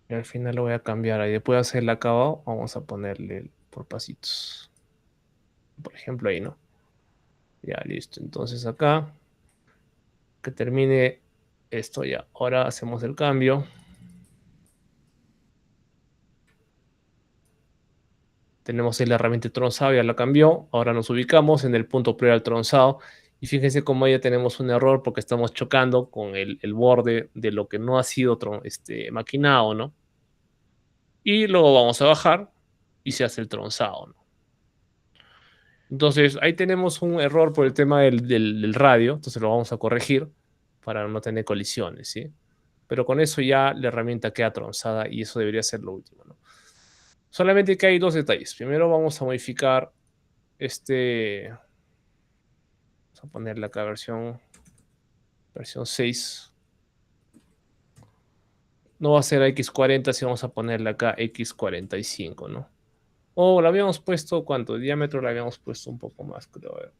Y al final lo voy a cambiar. Ahí después de hacer el acabado, vamos a ponerle por pasitos. Por ejemplo, ahí, ¿no? Ya, listo. Entonces acá, que termine esto ya. Ahora hacemos el cambio. Tenemos ahí la herramienta tronzado, ya la cambió. Ahora nos ubicamos en el punto previo al tronzado. Y fíjense cómo ya tenemos un error porque estamos chocando con el borde de lo que no ha sido maquinado, ¿no? Y luego vamos a bajar y se hace el tronzado, ¿no? Entonces, ahí tenemos un error por el tema del radio. Entonces lo vamos a corregir para no tener colisiones, ¿sí? Pero con eso ya la herramienta queda tronzada y eso debería ser lo último, ¿no? Solamente que hay dos detalles. Primero vamos a modificar este... Vamos a ponerle acá versión 6. No va a ser X40, si vamos a ponerle acá X45, ¿no? O la habíamos puesto, ¿cuánto? De diámetro la habíamos puesto un poco más, creo. A ver.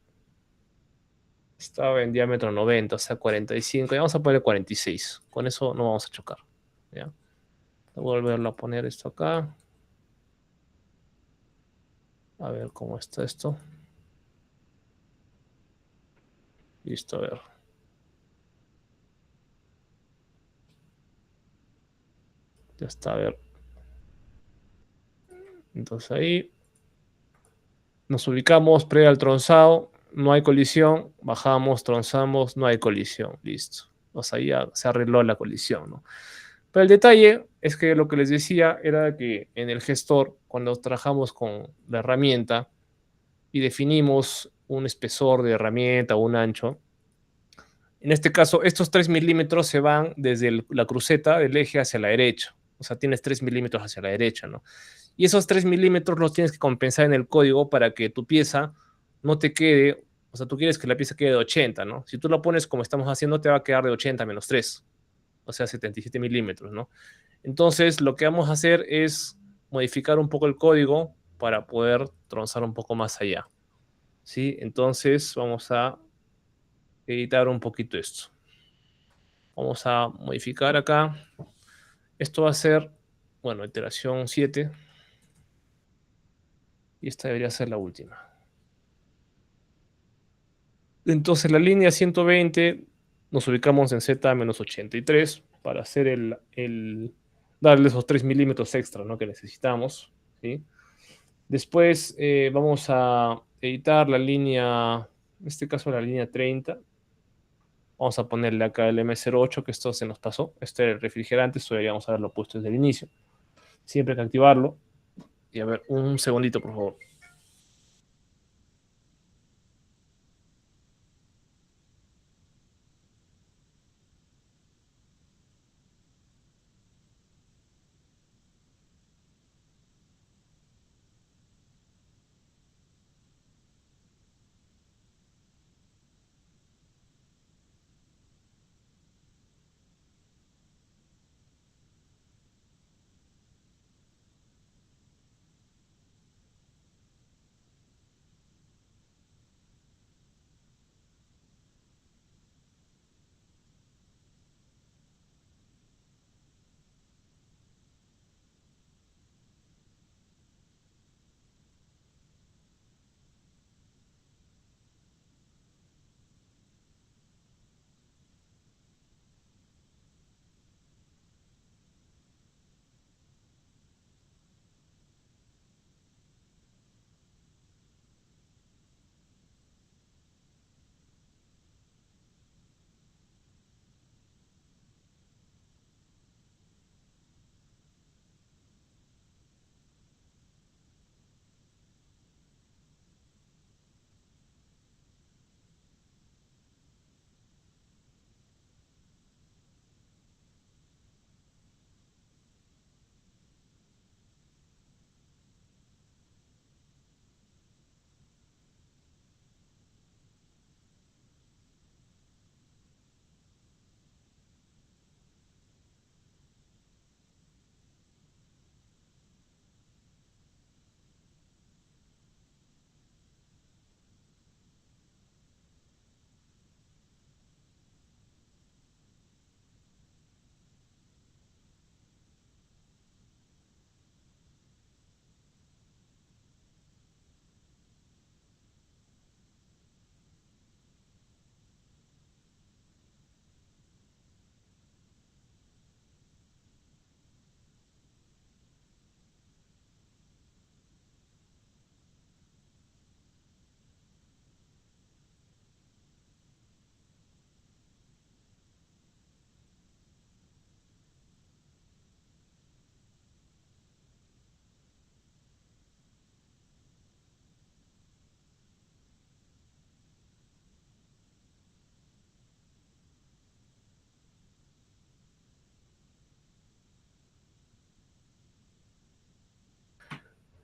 Estaba en diámetro 90, o sea, 45. Y vamos a poner 46. Con eso no vamos a chocar. ¿Ya? Voy a volverlo a poner esto acá. A ver cómo está esto. Listo, a ver. Ya está, a ver. Entonces ahí nos ubicamos pre al tronzado. No hay colisión. Bajamos, tronzamos, no hay colisión. Listo. O sea, ya se arregló la colisión, ¿no? Pero el detalle es que lo que les decía era que en el gestor, cuando trabajamos con la herramienta y definimos un espesor de herramienta o un ancho, en este caso, estos 3 milímetros se van desde la cruceta del eje hacia la derecha. O sea, tienes 3 milímetros hacia la derecha, ¿no? Y esos 3 milímetros los tienes que compensar en el código para que tu pieza no te quede, o sea, tú quieres que la pieza quede de 80, ¿no? Si tú lo pones como estamos haciendo, te va a quedar de 80 menos 3, o sea, 77 milímetros, ¿no? Entonces, lo que vamos a hacer es modificar un poco el código para poder tronzar un poco más allá, ¿sí? Entonces, vamos a editar un poquito esto. Vamos a modificar acá. Esto va a ser, bueno, iteración 7. Y esta debería ser la última. Entonces, la línea 120 nos ubicamos en Z-83 para hacer darle esos 3 milímetros extra, ¿no?, que necesitamos, ¿sí? Después vamos a editar la línea, en este caso la línea 30. Vamos a ponerle acá el M08, que esto se nos pasó. Este es el refrigerante, esto deberíamos haberlo puesto desde el inicio. Siempre hay que activarlo. Y a ver, un segundito, por favor.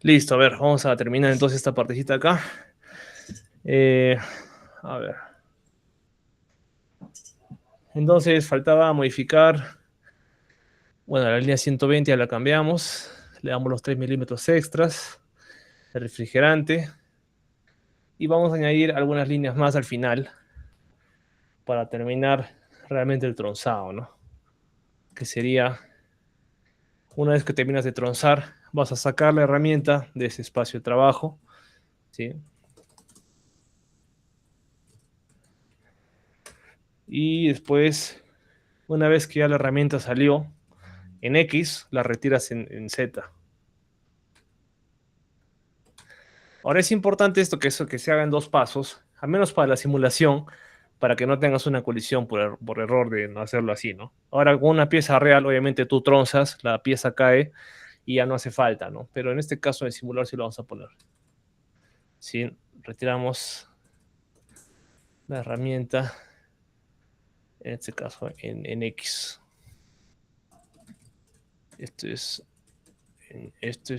Listo, a ver, vamos a terminar entonces esta partecita acá. A ver. Entonces faltaba modificar. Bueno, la línea 120 ya la cambiamos. Le damos los 3 milímetros extras. El refrigerante. Y vamos a añadir algunas líneas más al final. Para terminar realmente el tronzado, ¿no? Que sería, una vez que terminas de tronzar, vas a sacar la herramienta de ese espacio de trabajo, ¿sí? Y después, una vez que ya la herramienta salió en X, la retiras en Z. Ahora es importante esto que se haga en 2 pasos, al menos para la simulación, para que no tengas una colisión por error de no hacerlo así, ¿no? Ahora con una pieza real, obviamente tú tronzas, la pieza cae y ya no hace falta, ¿no? Pero en este caso de simular sí lo vamos a poner. ¿Sí? Retiramos la herramienta, en este caso en X. Esto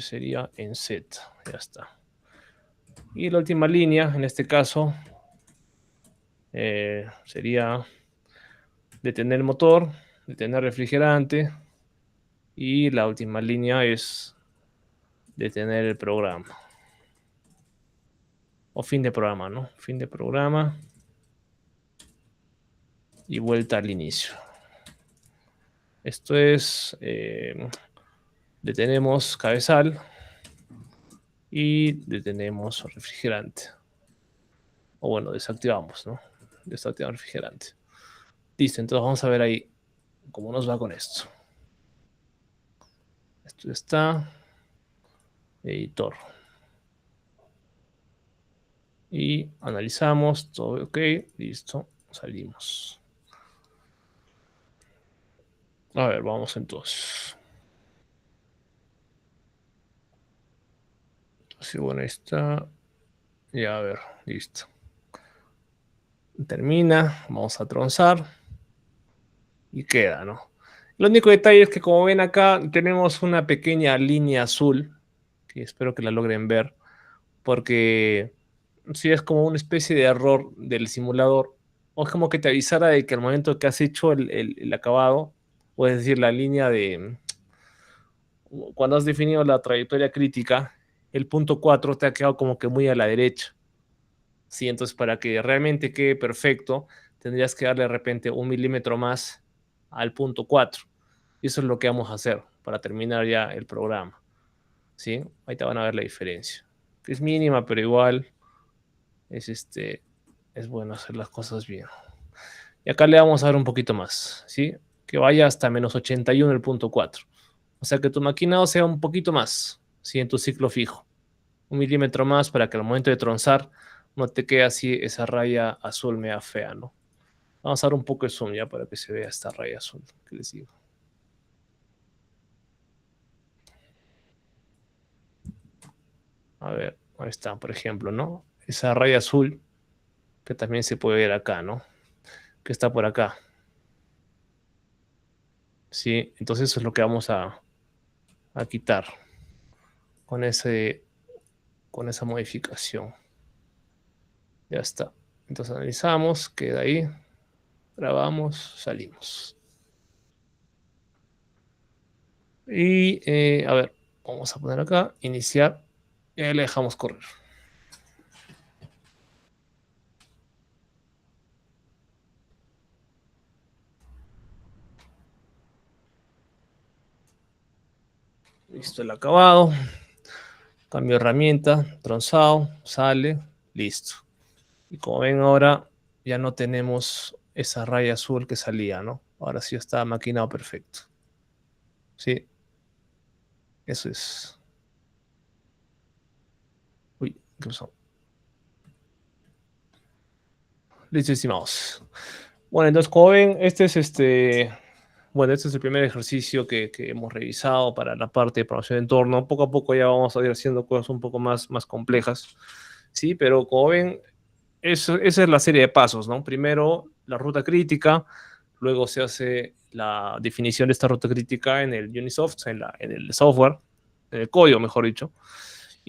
sería en Z, ya está. Y la última línea, en este caso, sería detener el motor, detener refrigerante, y la última línea es detener el programa. O fin de programa, ¿no? Fin de programa. Y vuelta al inicio. Esto es, detenemos cabezal y detenemos refrigerante. O bueno, desactivamos, ¿no? Desactivamos refrigerante. Listo, entonces vamos a ver ahí cómo nos va con esto. Esto está. Editor. Y analizamos, todo ok, listo, salimos. A ver, vamos entonces. Sí, bueno, ahí está. Ya, a ver, listo. Termina, vamos a tronzar. Y queda, ¿no? El único detalle es que como ven acá tenemos una pequeña línea azul, que espero que la logren ver, porque sí es como una especie de error del simulador, o es como que te avisara de que al momento que has hecho el acabado, o es decir, la línea de, cuando has definido la trayectoria crítica, el punto 4 te ha quedado como que muy a la derecha. Sí, entonces para que realmente quede perfecto, tendrías que darle de repente 1 milímetro más al punto 4. Y eso es lo que vamos a hacer para terminar ya el programa. ¿Sí? Ahí te van a ver la diferencia. Que es mínima, pero igual es bueno hacer las cosas bien. Y acá le vamos a dar un poquito más, ¿sí? Que vaya hasta menos 81 el punto 4. O sea que tu maquinado sea un poquito más, ¿sí? En tu ciclo fijo. 1 milímetro más para que al momento de tronzar no te quede así esa raya azul media fea, ¿no? Vamos a dar un poco de zoom ya para que se vea esta raya azul que les digo. A ver, ahí está, por ejemplo, ¿no? Esa raya azul que también se puede ver acá, ¿no? Que está por acá. Sí, entonces eso es lo que vamos a quitar con esa modificación. Ya está. Entonces analizamos, queda ahí, grabamos, salimos. Y a ver, vamos a poner acá, iniciar, y ahí le dejamos correr. Listo el acabado. Cambio de herramienta, tronzado, sale, listo. Y como ven ahora, ya no tenemos esa raya azul que salía, ¿no? Ahora sí está maquinado perfecto. Sí, eso es. Uy, ¿qué pasó? Listo, estimados. Bueno, entonces como ven, bueno, este es el primer ejercicio que hemos revisado para la parte de programación de entorno. Poco a poco ya vamos a ir haciendo cosas un poco más complejas, ¿sí? Pero como ven, esa es la serie de pasos, ¿no? Primero la ruta crítica, luego se hace la definición de esta ruta crítica en el Unisoft, en el software, en el código, mejor dicho.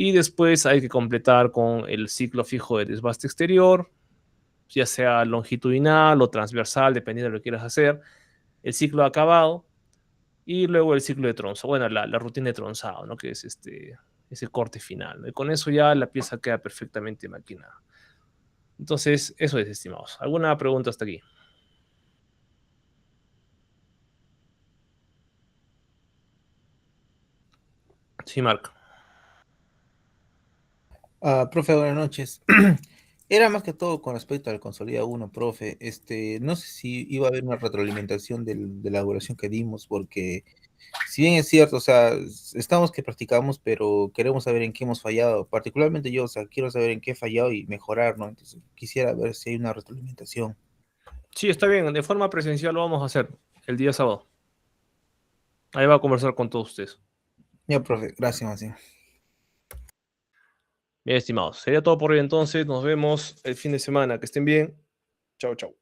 Y después hay que completar con el ciclo fijo de desbaste exterior, ya sea longitudinal o transversal, dependiendo de lo que quieras hacer, el ciclo de acabado y luego el ciclo de tronzo, bueno, la rutina de tronzado, ¿no? Que es ese corte final, ¿no? Y con eso ya la pieza queda perfectamente maquinada. Entonces, eso es, estimados. ¿Alguna pregunta hasta aquí? Sí, Marco. Profe, buenas noches. Era más que todo con respecto al Consolida 1, profe. No sé si iba a haber una retroalimentación de la evaluación que dimos, porque si bien es cierto, o sea, estamos que practicamos, pero queremos saber en qué hemos fallado. Particularmente yo, o sea, quiero saber en qué he fallado y mejorar, ¿no? Entonces, quisiera ver si hay una retroalimentación. Sí, está bien. De forma presencial lo vamos a hacer el día sábado. Ahí va a conversar con todos ustedes. Ya, profe, gracias, Macías. Bien, estimados. Sería todo por hoy entonces. Nos vemos el fin de semana. Que estén bien. Chao, chao.